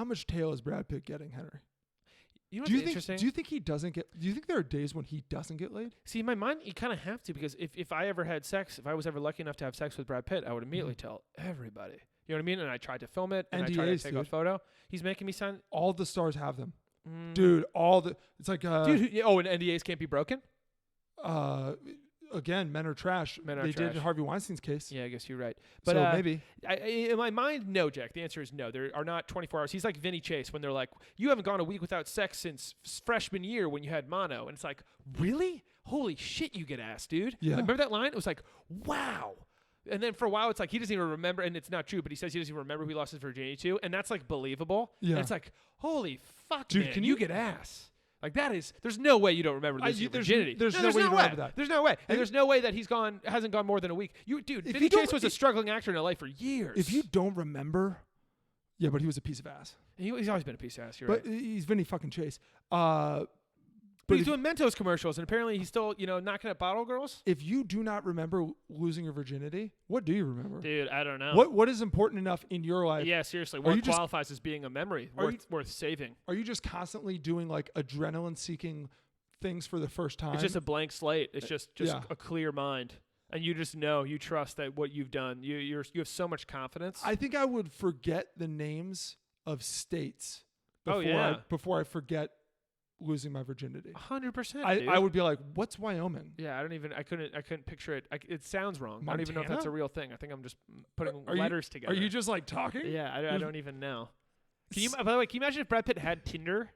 much tail is Brad Pitt getting, Henry? You know do what's you interesting? think? Do you think he doesn't get? Do you think there are days when he doesn't get laid? See, in my mind, you kind of have to, because if I ever had sex, if I was ever lucky enough to have sex with Brad Pitt, I would immediately tell everybody. You know what I mean? And I tried to film it, and I tried to NDAs, take a dude. photo. He's making me sign. All the stars have them, dude. It's like and NDAs can't be broken. Again, men are trash. Men are they trash. did in Harvey Weinstein's case. Yeah, I guess you're right. But so maybe. In my mind, no, Jack. The answer is no. There are not 24 hours. He's like Vinny Chase when they're like, you haven't gone a week without sex since freshman year when you had mono. And it's like, really? Holy shit, you get ass, dude. Yeah. Like, remember that line? It was like, wow. And then for a while, it's like he doesn't even remember, and it's not true, but he says he doesn't even remember who he lost his virginity to, and that's like believable. Yeah. And it's like, holy fuck, Dude, man, can you you- get ass. Like that is, there's no way you don't remember losing your virginity. There's no way you remember that. There's no way, and there's no way that hasn't gone more than a week. Dude, If Vinny you don't- Chase was a struggling actor in LA for years. If you don't remember, yeah, but he was a piece of ass. He's always been a piece of ass. You're But right. he's Vinny fucking Chase. But he's doing Mentos commercials, and apparently he's still, knocking at bottle girls. If you do not remember losing your virginity, what do you remember? Dude, I don't know. What is important enough in your life? Yeah, seriously. Are What you just- qualifies as being a memory worth saving? Are you just constantly doing like adrenaline-seeking things for the first time? It's just a blank slate. It's just Yeah. a clear mind, and you just know, you trust that what you've done. You have so much confidence. I think I would forget the names of states Oh, yeah. before I forget losing my virginity. 100%. I would be like, what's Wyoming? Yeah, I couldn't picture it. It sounds wrong. I don't even know if Montana? that's a real thing. I think I'm just putting Are you- letters together. Are you just like talking? Yeah, I don't even know. By the way, can you imagine if Brad Pitt had Tinder?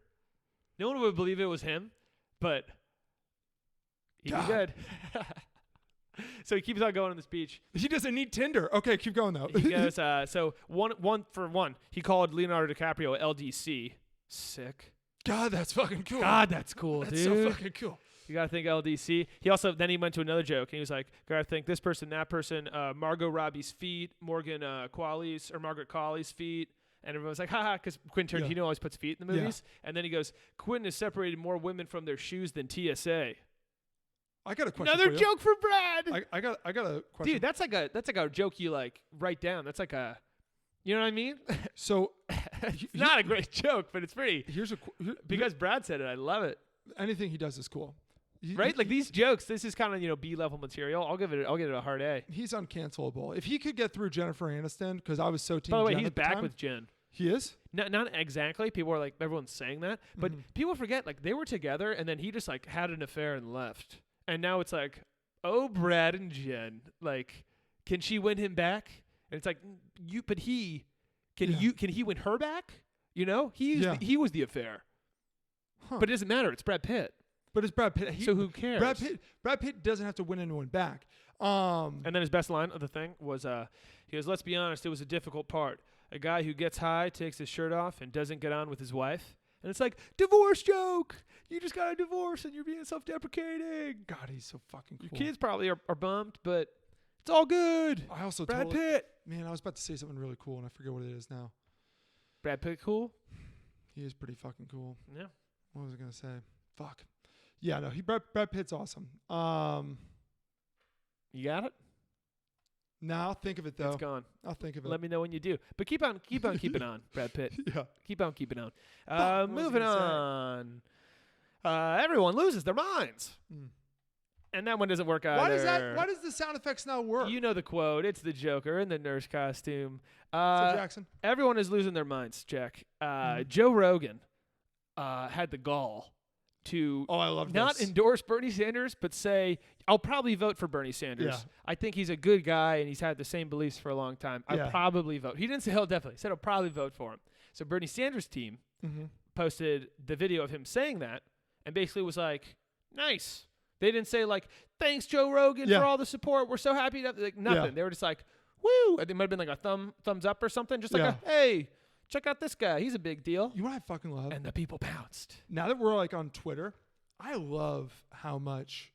No one would believe it was him, but he'd be God. good. So he keeps on going on the speech. He doesn't need Tinder. Okay, keep going though. He goes, so one for one, he called Leonardo DiCaprio LDC. Sick. God, that's fucking cool. God, that's cool, that's dude. so fucking cool. You gotta think LDC. Then he went to another joke, and he was like, gotta think this person, that person, Margot Robbie's feet, Morgan Margaret Qualley's feet. And everyone's like, haha, because Quentin Tarantino always puts feet in the movies. And then he goes, Quentin has separated more women from their shoes than TSA. I got a question. Another for you. joke for Brad. I got a question. Dude, that's like a joke you like write down. That's like a, you know what I mean? So It's not a great joke, but it's pretty. Because Brad said it, I love it. anything he does is cool. Right? Like these jokes, this is kind of, B-level material. I'll give it a hard A. He's uncancelable. If he could get through Jennifer Aniston, because I was so team By the way, Jen he's at the back time. with Jen. He is? Not exactly. People are like, everyone's saying that. But people forget, like, they were together, and then he just, like, had an affair and left. And now it's like, oh, Brad and Jen. Like, can she win him back? And it's like, can he win her back? You know? He was the affair. Huh. But it doesn't matter. It's Brad Pitt. But it's Brad Pitt. So who cares? Brad Pitt doesn't have to win anyone back. And then his best line of the thing was, he goes, let's be honest, it was a difficult part. A guy who gets high, takes his shirt off, and doesn't get on with his wife. And it's like, divorce joke. You just got a divorce, and you're being self-deprecating. God, he's so fucking cool. Your kids probably are bummed, but it's all good. I also Brad Pitt. Man, I was about to say something really cool, and I forget what it is now. Brad Pitt cool? He is pretty fucking cool. Yeah. What was I going to say? Fuck. Yeah, no, Brad Pitt's awesome. You got it? No, I'll think of it, though. It's gone. I'll think of it. Let me know when you do. But keep on keeping on, Brad Pitt. Yeah. Keep on keeping on. Moving on. Everyone loses their minds. And that one doesn't work either. Why does the sound effects not work? You know the quote. It's the Joker in the nurse costume. Jackson. Everyone is losing their minds, Jack. Joe Rogan had the gall to I love not this. endorse Bernie Sanders, but say, I'll probably vote for Bernie Sanders. Yeah. I think he's a good guy, and he's had the same beliefs for a long time. I'll probably vote. He didn't say he'll definitely. He said I'll probably vote for him. So Bernie Sanders' team posted the video of him saying that and basically was like, nice. They didn't say, like, thanks, Joe Rogan, for all the support. We're so happy. Like, nothing. Yeah. They were just like, woo. I think it might have been like a thumbs up or something. Just like, hey, check out this guy. He's a big deal. You know what I fucking love? And the people pounced. Now that we're, like, on Twitter, I love how much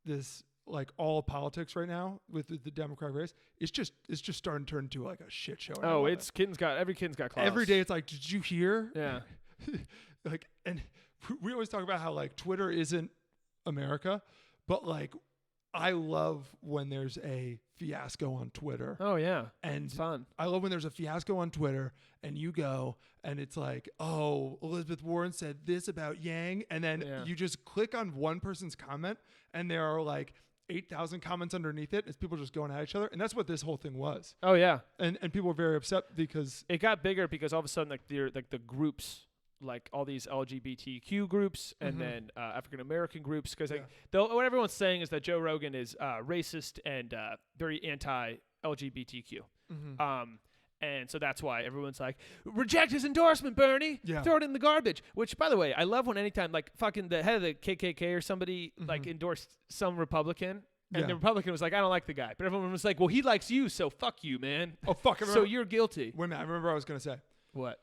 this, like, all politics right now with the Democratic race, it's just starting to turn into, like, a shit show. Oh, every kid's got claws. Every day it's like, did you hear? Yeah. Like, and we always talk about how, like, Twitter isn't America, but, like, I love when there's a fiasco on Twitter. Oh, yeah. And it's fun. I love when there's a fiasco on Twitter and you go and it's like, oh, Elizabeth Warren said this about Yang. And then you just click on one person's comment and there are like 8,000 comments underneath it. It's people just going at each other. And that's what this whole thing was. Oh, yeah. And people were very upset because it got bigger because all of a sudden, like, the groups, like all these LGBTQ groups and then African-American groups, because like what everyone's saying is that Joe Rogan is racist and very anti-LGBTQ. And so that's why everyone's like, reject his endorsement, Bernie. Throw it in the garbage. Which, by the way, I love when anytime like fucking the head of the KKK or somebody like endorsed some Republican. And the Republican was like, I don't like the guy. But everyone was like, well, he likes you, so fuck you, man. Oh, fuck. So you're guilty. Wait a minute. I remember what I was going to say. What?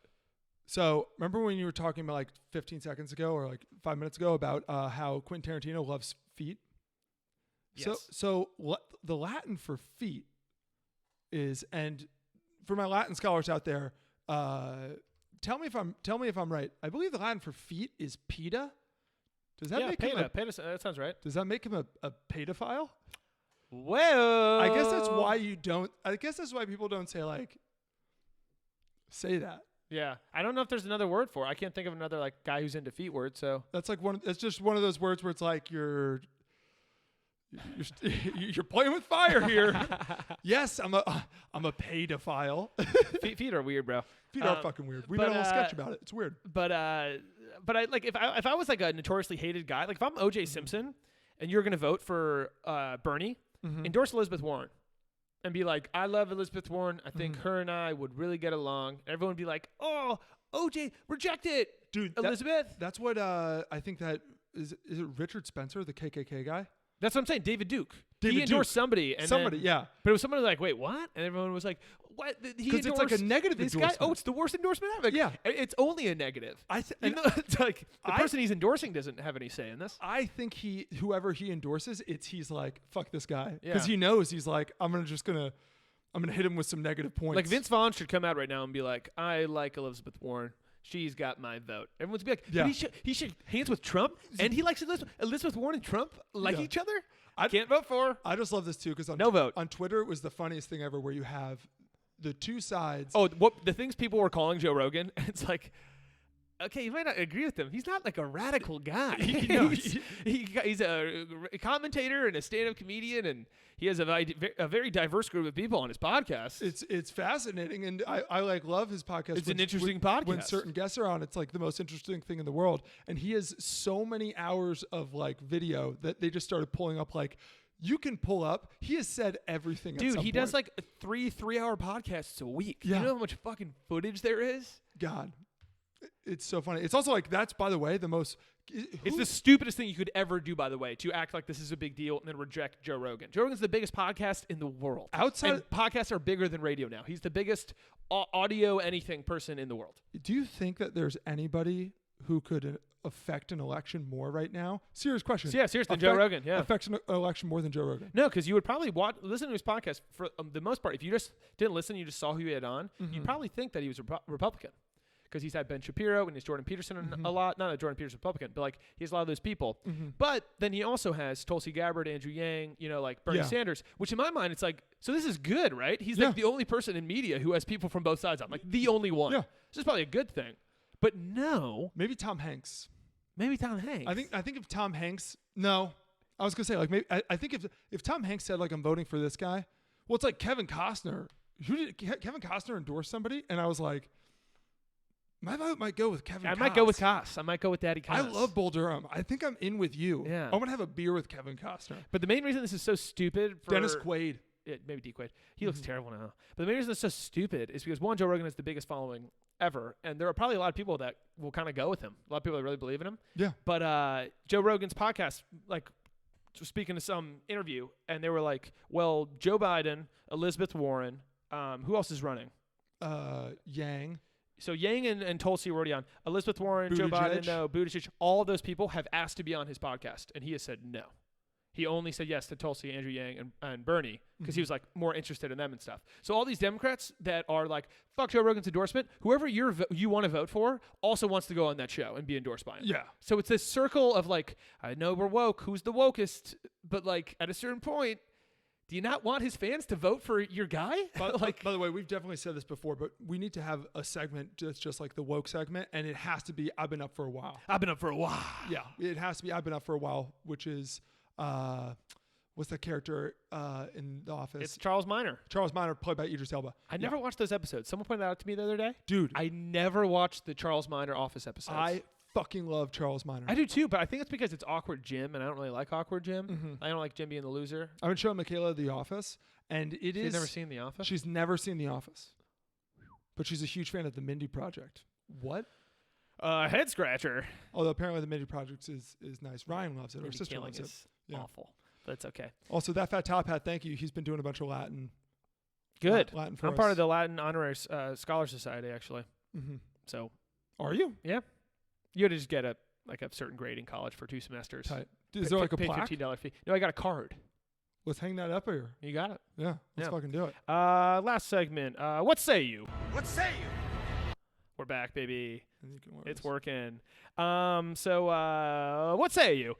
So remember when you were talking about like 15 seconds ago or like 5 minutes ago about how Quentin Tarantino loves feet? Yes. So the Latin for feet is, and for my Latin scholars out there, tell me if I'm right. I believe the Latin for feet is peta. Does that make him that sounds right. Does that make him a pedophile? Well, I guess that's why people don't say that. Yeah, I don't know if there's another word for it. I can't think of another like guy who's into feet word. So that's like it's just one of those words where it's like you're playing with fire here. Yes, I'm a pedophile. feet are weird, bro. Feet are fucking weird. We made a whole sketch about it. It's weird. But I like if I was like a notoriously hated guy, like if I'm O.J. Simpson and you're gonna vote for Bernie, endorse Elizabeth Warren. And be like, I love Elizabeth Warren. I think her and I would really get along. And everyone would be like, oh, OJ, reject it, dude. Elizabeth. That's what I think that is it Richard Spencer, the KKK guy? That's what I'm saying. David Duke. He endorsed somebody. And somebody, then, but it was somebody like, wait, what? And everyone was like, what? Because it's like a negative this endorsement. Guy? Oh, it's the worst endorsement ever. Yeah. It's only a negative. It's like the person he's endorsing doesn't have any say in this. I think whoever he endorses, he's like, fuck this guy. Because he knows he's like, I'm going to hit him with some negative points. Like Vince Vaughn should come out right now and be like, I like Elizabeth Warren. She's got my vote. Everyone's be like, but he should hands with Trump, and he likes Elizabeth Warren and Trump like each other. I can't vote for. I just love this too because on Twitter it was the funniest thing ever, where you have the two sides. Oh, what the things people were calling Joe Rogan? It's like okay, you might not agree with him. He's not like a radical guy. No, he's a commentator and a stand-up comedian, and he has a very diverse group of people on his podcast. It's fascinating, and I like love his podcast. It's an interesting podcast. When certain guests are on, it's like the most interesting thing in the world. And he has so many hours of like video that they just started pulling up. Like you can pull up. He has said everything. Dude, he does like 3-hour podcasts a week. Yeah. You know how much fucking footage there is? God, it's so funny. It's also like that's, by the way, the most. It's the stupidest thing you could ever do, by the way, to act like this is a big deal and then reject Joe Rogan. Joe Rogan's the biggest podcast in the world. And podcasts are bigger than radio now. He's the biggest audio anything person in the world. Do you think that there's anybody who could affect an election more right now? Serious question. Yeah, seriously, Joe Rogan. Yeah, affects an election more than Joe Rogan. No, because you would probably listen to his podcast for the most part. If you just didn't listen, you just saw who he had on, you'd probably think that he was a Republican. Because he's had Ben Shapiro and he's Jordan Peterson a lot. Not that Jordan Peterson's Republican, but like he has a lot of those people. But then he also has Tulsi Gabbard, Andrew Yang, like Bernie Sanders, which in my mind, it's like, so this is good, right? He's like the only person in media who has people from both sides on. Like the only one. Yeah. This is probably a good thing. But no. Maybe Tom Hanks. Maybe Tom Hanks. I think if Tom Hanks, no. I was going to say, like, maybe, I think if Tom Hanks said, like, I'm voting for this guy, well, it's like Kevin Costner. Kevin Costner endorse somebody? And I was like, my vote might go with Kevin Costner. I might go with Koss. I might go with Daddy Koss. I love Bull Durham. I think I'm in with you. Yeah. I want to have a beer with Kevin Costner. But the main reason this is so stupid for Dennis Quaid. Maybe D. Quaid. He looks terrible now. But the main reason it's so stupid is because, one, Joe Rogan has the biggest following ever, and there are probably a lot of people that will kind of go with him. A lot of people that really believe in him. Yeah. But Joe Rogan's podcast, like, speaking to some interview, and they were like, well, Joe Biden, Elizabeth Warren, who else is running? Yang. So Yang and Tulsi were already on. Elizabeth Warren, Joe Biden, no. Buttigieg, all of those people have asked to be on his podcast, and he has said no. He only said yes to Tulsi, Andrew Yang, and Bernie because he was like more interested in them and stuff. So all these Democrats that are like, fuck Joe Rogan's endorsement, whoever you want to vote for also wants to go on that show and be endorsed by him. Yeah. So it's this circle of like, I know we're woke, who's the wokest? But like at a certain point, do you not want his fans to vote for your guy? By the way, we've definitely said this before, but we need to have a segment that's just like the woke segment, and it has to be I've been up for a while. I've been up for a while. Yeah, it has to be I've been up for a while, which is what's that character in The Office? It's Charles Minor. Charles Minor, played by Idris Elba. I never watched those episodes. Someone pointed that out to me the other day. Dude. I never watched the Charles Minor Office episodes. I fucking love Charles Minor. I do too, but I think it's because it's Awkward Jim, and I don't really like Awkward Jim. I don't like Jim being the loser. I've been showing Michaela The Office, and She's never seen The Office? She's never seen The Office. But she's a huge fan of The Mindy Project. What? Head scratcher. Although apparently The Mindy Project is nice. Ryan loves it. Her sister loves it. Yeah. Awful. But it's okay. Also, That Fat Top Hat, thank you. He's been doing a bunch of Latin. Good. Latin for I'm part of the Latin Honorary Scholar Society, actually. So. Are you? Yeah. You had to just get a certain grade in college for 2 semesters. Tight. Is there like a plaque? $15 fee. No, I got a card. Let's hang that up here. You got it. Yeah. Let's fucking do it. Last segment. What say you? What say you? We're back, baby. It's this. working. So what say you?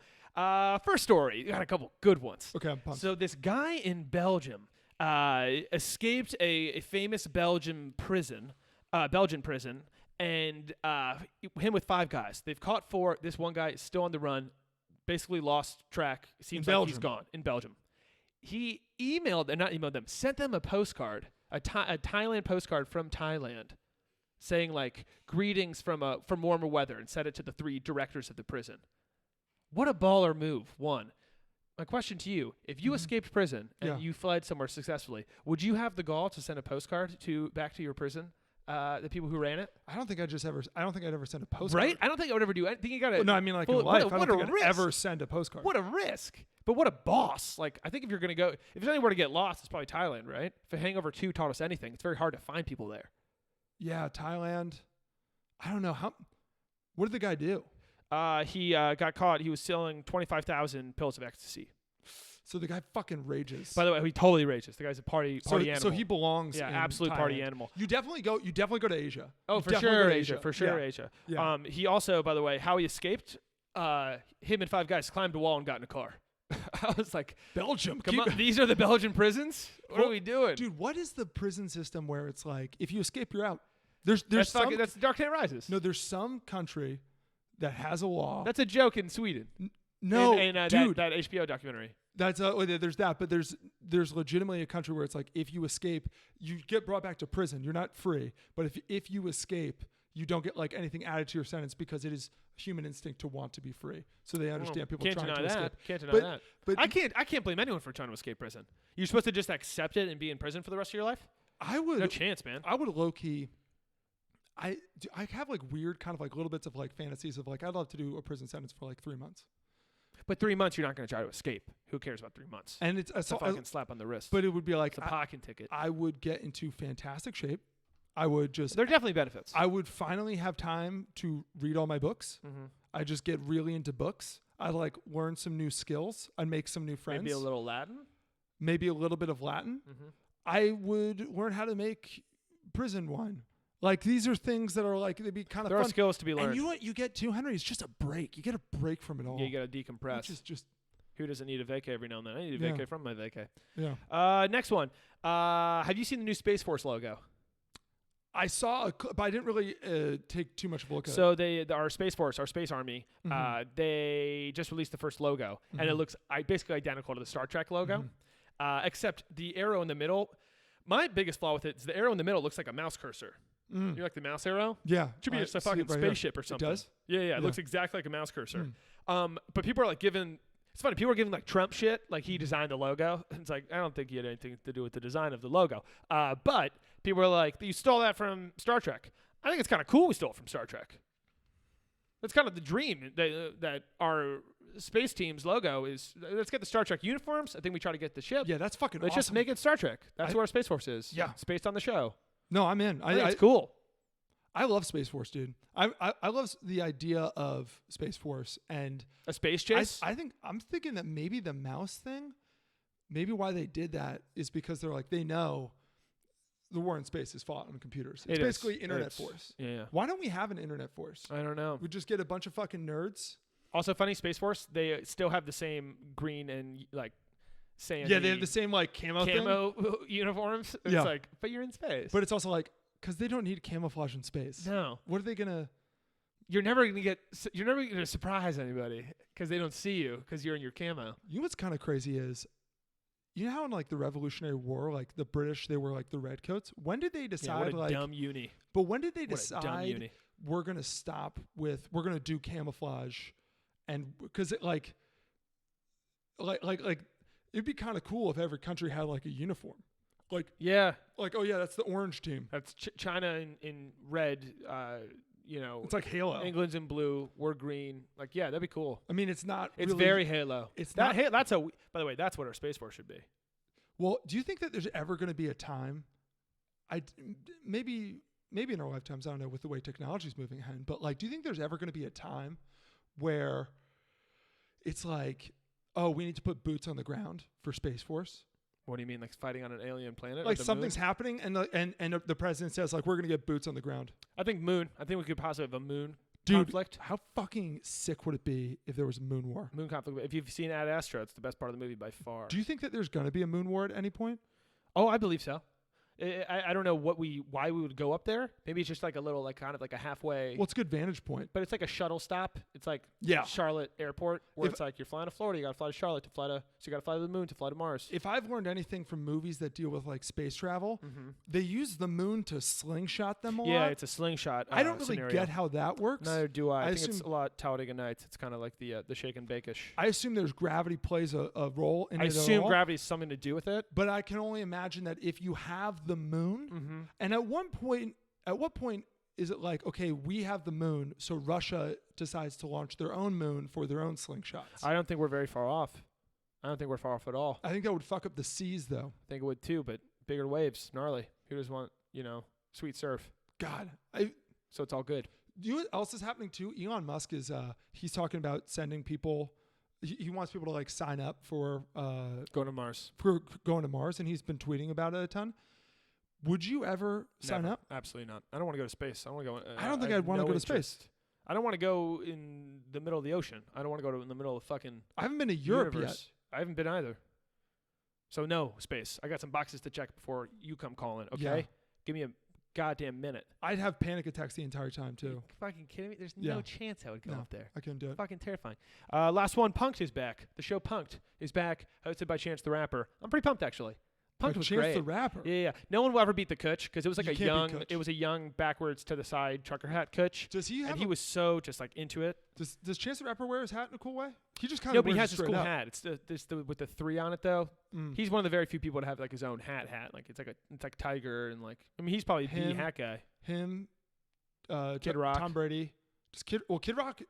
First story. You got a couple good ones. Okay, I'm pumped. So this guy in Belgium escaped a famous Belgian prison, and him with 5 guys. They've caught 4. This one guy is still on the run, basically lost track. Seems like he's gone in Belgium. He sent them a postcard, a Thailand postcard from Thailand, saying like greetings from warmer weather, and sent it to the 3 directors of the prison. What a baller move, one. My question to you, if you escaped prison and you fled somewhere successfully, would you have the gall to send a postcard back to your prison? The people who ran it? I don't think I'd ever send a postcard. Right? I don't think I would ever do anything. You gotta. No, I mean like in life. I don't think I'd ever send a postcard. What a risk. But what a boss. Like, I think if you're going to go, if there's anywhere to get lost, it's probably Thailand, right? If Hangover 2 taught us anything, it's very hard to find people there. Yeah, Thailand. I don't know. What did the guy do? He got caught. He was selling 25,000 pills of ecstasy. So the guy fucking rages. By the way, he totally rages. The guy's a party animal. So he belongs. Yeah, in absolute Thailand. Party animal. You definitely go to Asia. Oh, for sure, Asia. For sure, yeah. Asia. Yeah. He also, by the way, how he escaped. Him and 5 guys climbed a wall and got in a car. I was like, Belgium, come on, these are the Belgian prisons? What are we doing? Dude, what is the prison system where it's like, if you escape, you're out? There's that's Dark Knight Rises. No, there's some country that has a law. That's a joke in Sweden. No, dude, that HBO documentary. That's there's that, but there's legitimately a country where it's like if you escape, you get brought back to prison. You're not free, but if you escape, you don't get like anything added to your sentence because it is human instinct to want to be free. So they understand people trying to escape. Can't deny that. But I can't blame anyone for trying to escape prison. You're supposed to just accept it and be in prison for the rest of your life? I would. No chance, man. I would low key. I have like weird kind of like little bits of like fantasies of like I'd love to do a prison sentence for like 3 months. But 3 months, you're not going to try to escape. Who cares about 3 months? And it's a fucking slap on the wrist. But it would be like it's a parking ticket. I would get into fantastic shape. I would just. There are definitely benefits. I would finally have time to read all my books. Mm-hmm. I just get really into books. I'd like learn some new skills. I'd make some new friends. Maybe a little Latin. Maybe a little bit of Latin. Mm-hmm. I would learn how to make prison wine. Like these are things that are like they'd be kind of fun. There are skills to be learned. And you know what you get too, Henry? It's just a break. You get a break from it all. Yeah, you got to decompress. Which is just. Who doesn't need a vacay every now and then? I need a vacay from my vacay. Yeah. Next one. Have you seen the new Space Force logo? I saw, but I didn't really take too much of a look at it. So our Space Force, our Space Army, they just released the first logo, and it looks basically identical to the Star Trek logo, except the arrow in the middle. My biggest flaw with it is the arrow in the middle looks like a mouse cursor. You like the mouse arrow? Yeah. It should be just a fucking spaceship or something. It does? Yeah. It looks exactly like a mouse cursor. But people are like it's funny. People are giving like Trump shit, like he designed the logo. It's like, I don't think he had anything to do with the design of the logo. But people are like, you stole that from Star Trek. I think it's kind of cool we stole it from Star Trek. That's kind of the dream that our space team's logo is. Let's get the Star Trek uniforms. I think we try to get the ship. Yeah, that's fucking Let's awesome. just make it Star Trek. That's what our Space Force is. Yeah. It's based on the show. No, I'm in. I think it's cool. I love Space Force, dude. I love the idea of Space Force and a space chase. I'm thinking that maybe the mouse thing, maybe why they did that is because they're like they know the war in space is fought on computers. It's basically internet force. Yeah. Why don't we have an internet force? I don't know. We just get a bunch of fucking nerds. Also, funny, Space Force, they still have the same green and like sand. Yeah, they have the same like camo uniforms. Yeah. It's like, but you're in space. But it's also like. Because they don't need camouflage in space. No. What are they gonna? You're never gonna surprise anybody because they don't see you because you're in your camo. You know what's kind of crazy is, you know how in like the Revolutionary War, like the British, they were like the redcoats. When did they decide? What a dumb uni. But when did they decide we're gonna stop with we're gonna do camouflage, and because it like it'd be kind of cool if every country had like a uniform. Like oh yeah, that's the orange team. That's China in red. It's like Halo. England's in blue. We're green. Like that'd be cool. I mean, it's not. It's really, very Halo. It's that. Not, that's a. By the way, that's what our Space Force should be. Well, do you think that there's ever going to be a time? Maybe in our lifetimes. I don't know with the way technology is moving ahead. But like, do you think there's ever going to be a time where it's like, oh, we need to put boots on the ground for Space Force? What do you mean, like fighting on an alien planet? Like something's happening, and the president says, like, we're gonna get boots on the ground. I think moon. I think we could possibly have a moon conflict. How fucking sick would it be if there was a moon war? Moon conflict. If you've seen Ad Astra, it's the best part of the movie by far. Do you think that there's gonna be a moon war at any point? Oh, I believe so. I don't know why we would go up there. Maybe it's just like a little like kind of like a halfway. Well, it's a good vantage point. But it's like a shuttle stop. It's like Charlotte Airport where it's like you're flying to Florida, you got to fly to Charlotte so you got to fly to the moon to fly to Mars. If I've learned anything from movies that deal with like space travel, they use the moon to slingshot them a lot. Yeah, it's a slingshot. I don't really get how that works. Neither do I. I think it's a lot Talladega Nights. It's kind of like the shake and bake-ish. I assume there's gravity plays a role in it. I assume gravity has something to do with it. But I can only imagine that if you have the moon. And at what point is it like, okay, we have the moon, so Russia decides to launch their own moon for their own slingshots? I don't think we're very far off. I don't think we're far off at all. I think that would fuck up the seas, though. I think it would too, but bigger waves, gnarly. Who doesn't want, sweet surf? God. So it's all good. You know what else is happening too? Elon Musk is, he's talking about sending people, he wants people to like sign up for going to Mars. For going to Mars, and he's been tweeting about it a ton. Would you ever sign up? Absolutely not. I don't want to go to space. I don't want to go. I don't think I'd want to go to space. I don't want to go in the middle of the ocean. I don't want to go in the middle of fucking. I haven't been to Europe yet. I haven't been either. So no space. I got some boxes to check before you come calling. Okay, Yeah. give goddamn minute. I'd have panic attacks the entire time too. Are you fucking kidding me? There's no chance I would go up there. I couldn't do it. Fucking terrifying. Last one, Punk'd is back. The show Punk'd is back, hosted by Chance the Rapper. I'm pretty pumped actually. Punk'd was Chance great. the Rapper. Yeah. No one will ever beat the Kutch because it was like You a can't beat young, Kutch. it was a young backwards to the side trucker hat Kutch. Does he have? And he was so just like into it. Does Chance the Rapper wear his hat in a cool way? He just kind No, of but he has wears this it cool straight up. hat. It's the with the 3 on it though. He's one of the very few people to have like his own hat. Like it's like Tiger and like I mean he's probably the hat guy. Him, Kid Rock, Tom Brady. Kid Rock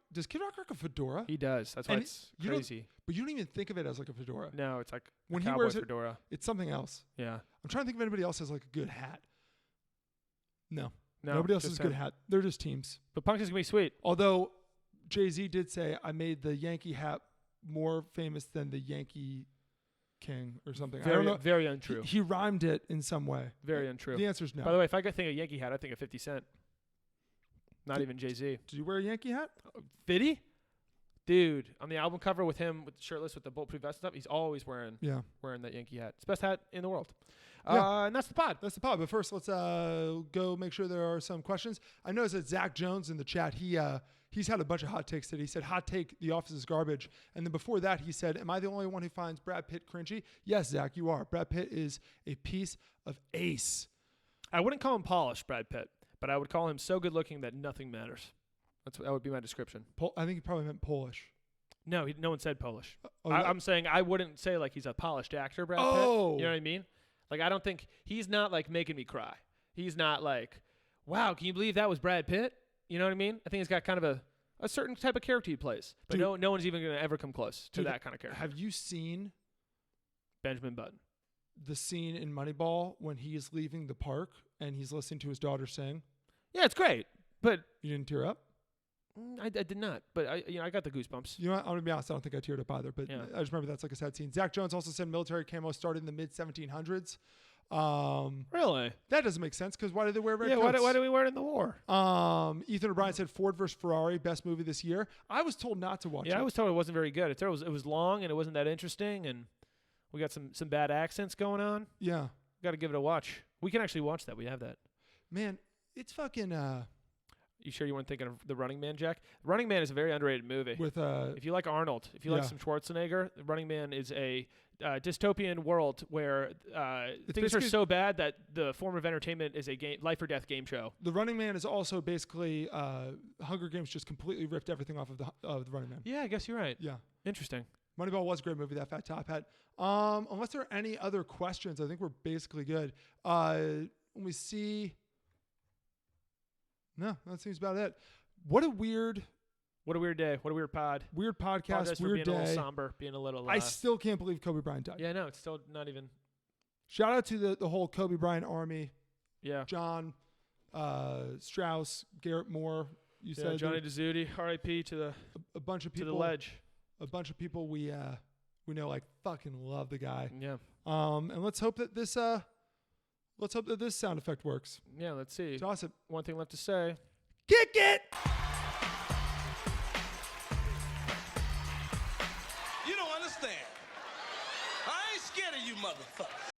rock a fedora? He does. That's why And it's you crazy. But you don't even think of it as like a fedora. No, it's like When a he cowboy wears it, fedora. It's something else. Yeah. I'm trying to think if anybody else has like a good hat. No. No, Nobody else just has a good him. hat. They're just teams. But Punk is gonna be sweet. Although Jay-Z did say, I made the Yankee hat more famous than the Yankee King or something. I don't Very, know. very untrue. He rhymed it in some way. Very untrue. The answer is no. By the way, if I could think of Yankee hat, I think of 50 Cent. Not even Jay-Z. Did you wear a Yankee hat? Did he? Dude, on the album cover with him with shirtless with the bulletproof vest and stuff, he's always wearing that Yankee hat. It's the best hat in the world. Yeah. And that's the pod. That's the pod. But first, let's go make sure there are some questions. I noticed that Zach Jones in the chat, he's had a bunch of hot takes today. He said, hot take, The Office is garbage. And then before that, he said, am I the only one who finds Brad Pitt cringy? Yes, Zach, you are. Brad Pitt is a piece of ace. I wouldn't call him polished, Brad Pitt, but I would call him so good looking that nothing matters. That would be my description. I think he probably meant Polish. No, no one said Polish. Oh, I'm saying I wouldn't say like he's a polished actor, Brad Pitt. Oh. You know what I mean? Like I don't think he's not like making me cry. He's not like, wow, can you believe that was Brad Pitt? You know what I mean? I think he's got kind of a certain type of character he plays, but Dude, no one's even going to ever come close to that kind of character. Have you seen Benjamin Button? the scene in Moneyball when he is leaving the park and he's listening to his daughter sing? Yeah, it's great, but You didn't tear up? I did not. But I got the goosebumps. You know what? I'm going to be honest, I don't think I teared up either, but Yeah. I just remember that's like a sad scene. Zach Jones also said military camo started in the mid-1700s. Really? That doesn't make sense because why did they wear red Yeah. coats? Why do we wear it in the war? Ethan O'Brien said Ford versus Ferrari, best movie this year. I was told not to watch it. Yeah, I was told it wasn't very good. It was long and it wasn't that interesting, and we got some bad accents going on. Yeah. Got to give it a watch. We can actually watch that. We have that. Man, it's fucking You sure you weren't thinking of The Running Man, Jack? Running Man is a very underrated movie. with If you like Arnold, if you like some Schwarzenegger, The Running Man is a dystopian world where things are so bad that the form of entertainment is a life or death game show. The Running Man is also basically Hunger Games just completely ripped everything off of the Running Man. Yeah, I guess you're right. Yeah. Interesting. Moneyball was a great movie, that fat top hat. Unless there are any other questions, I think we're basically good. Let me see. No, that seems about it. What a weird day. What a weird pod. Weird podcast, Apologize weird for being day. a little somber, being a little. I still can't believe Kobe Bryant died. Yeah, no, it's still not even. Shout out to the whole Kobe Bryant army. Yeah. John, Strauss, Garrett Moore. You said Johnny Dezzuti, R.I.P. to a bunch of the people. ledge. A bunch of people we know like fucking love the guy. Yeah. And let's hope that this sound effect works. Yeah. Let's see. Toss it. One thing left to say. Kick it. You don't understand. I ain't scared of you, motherfucker.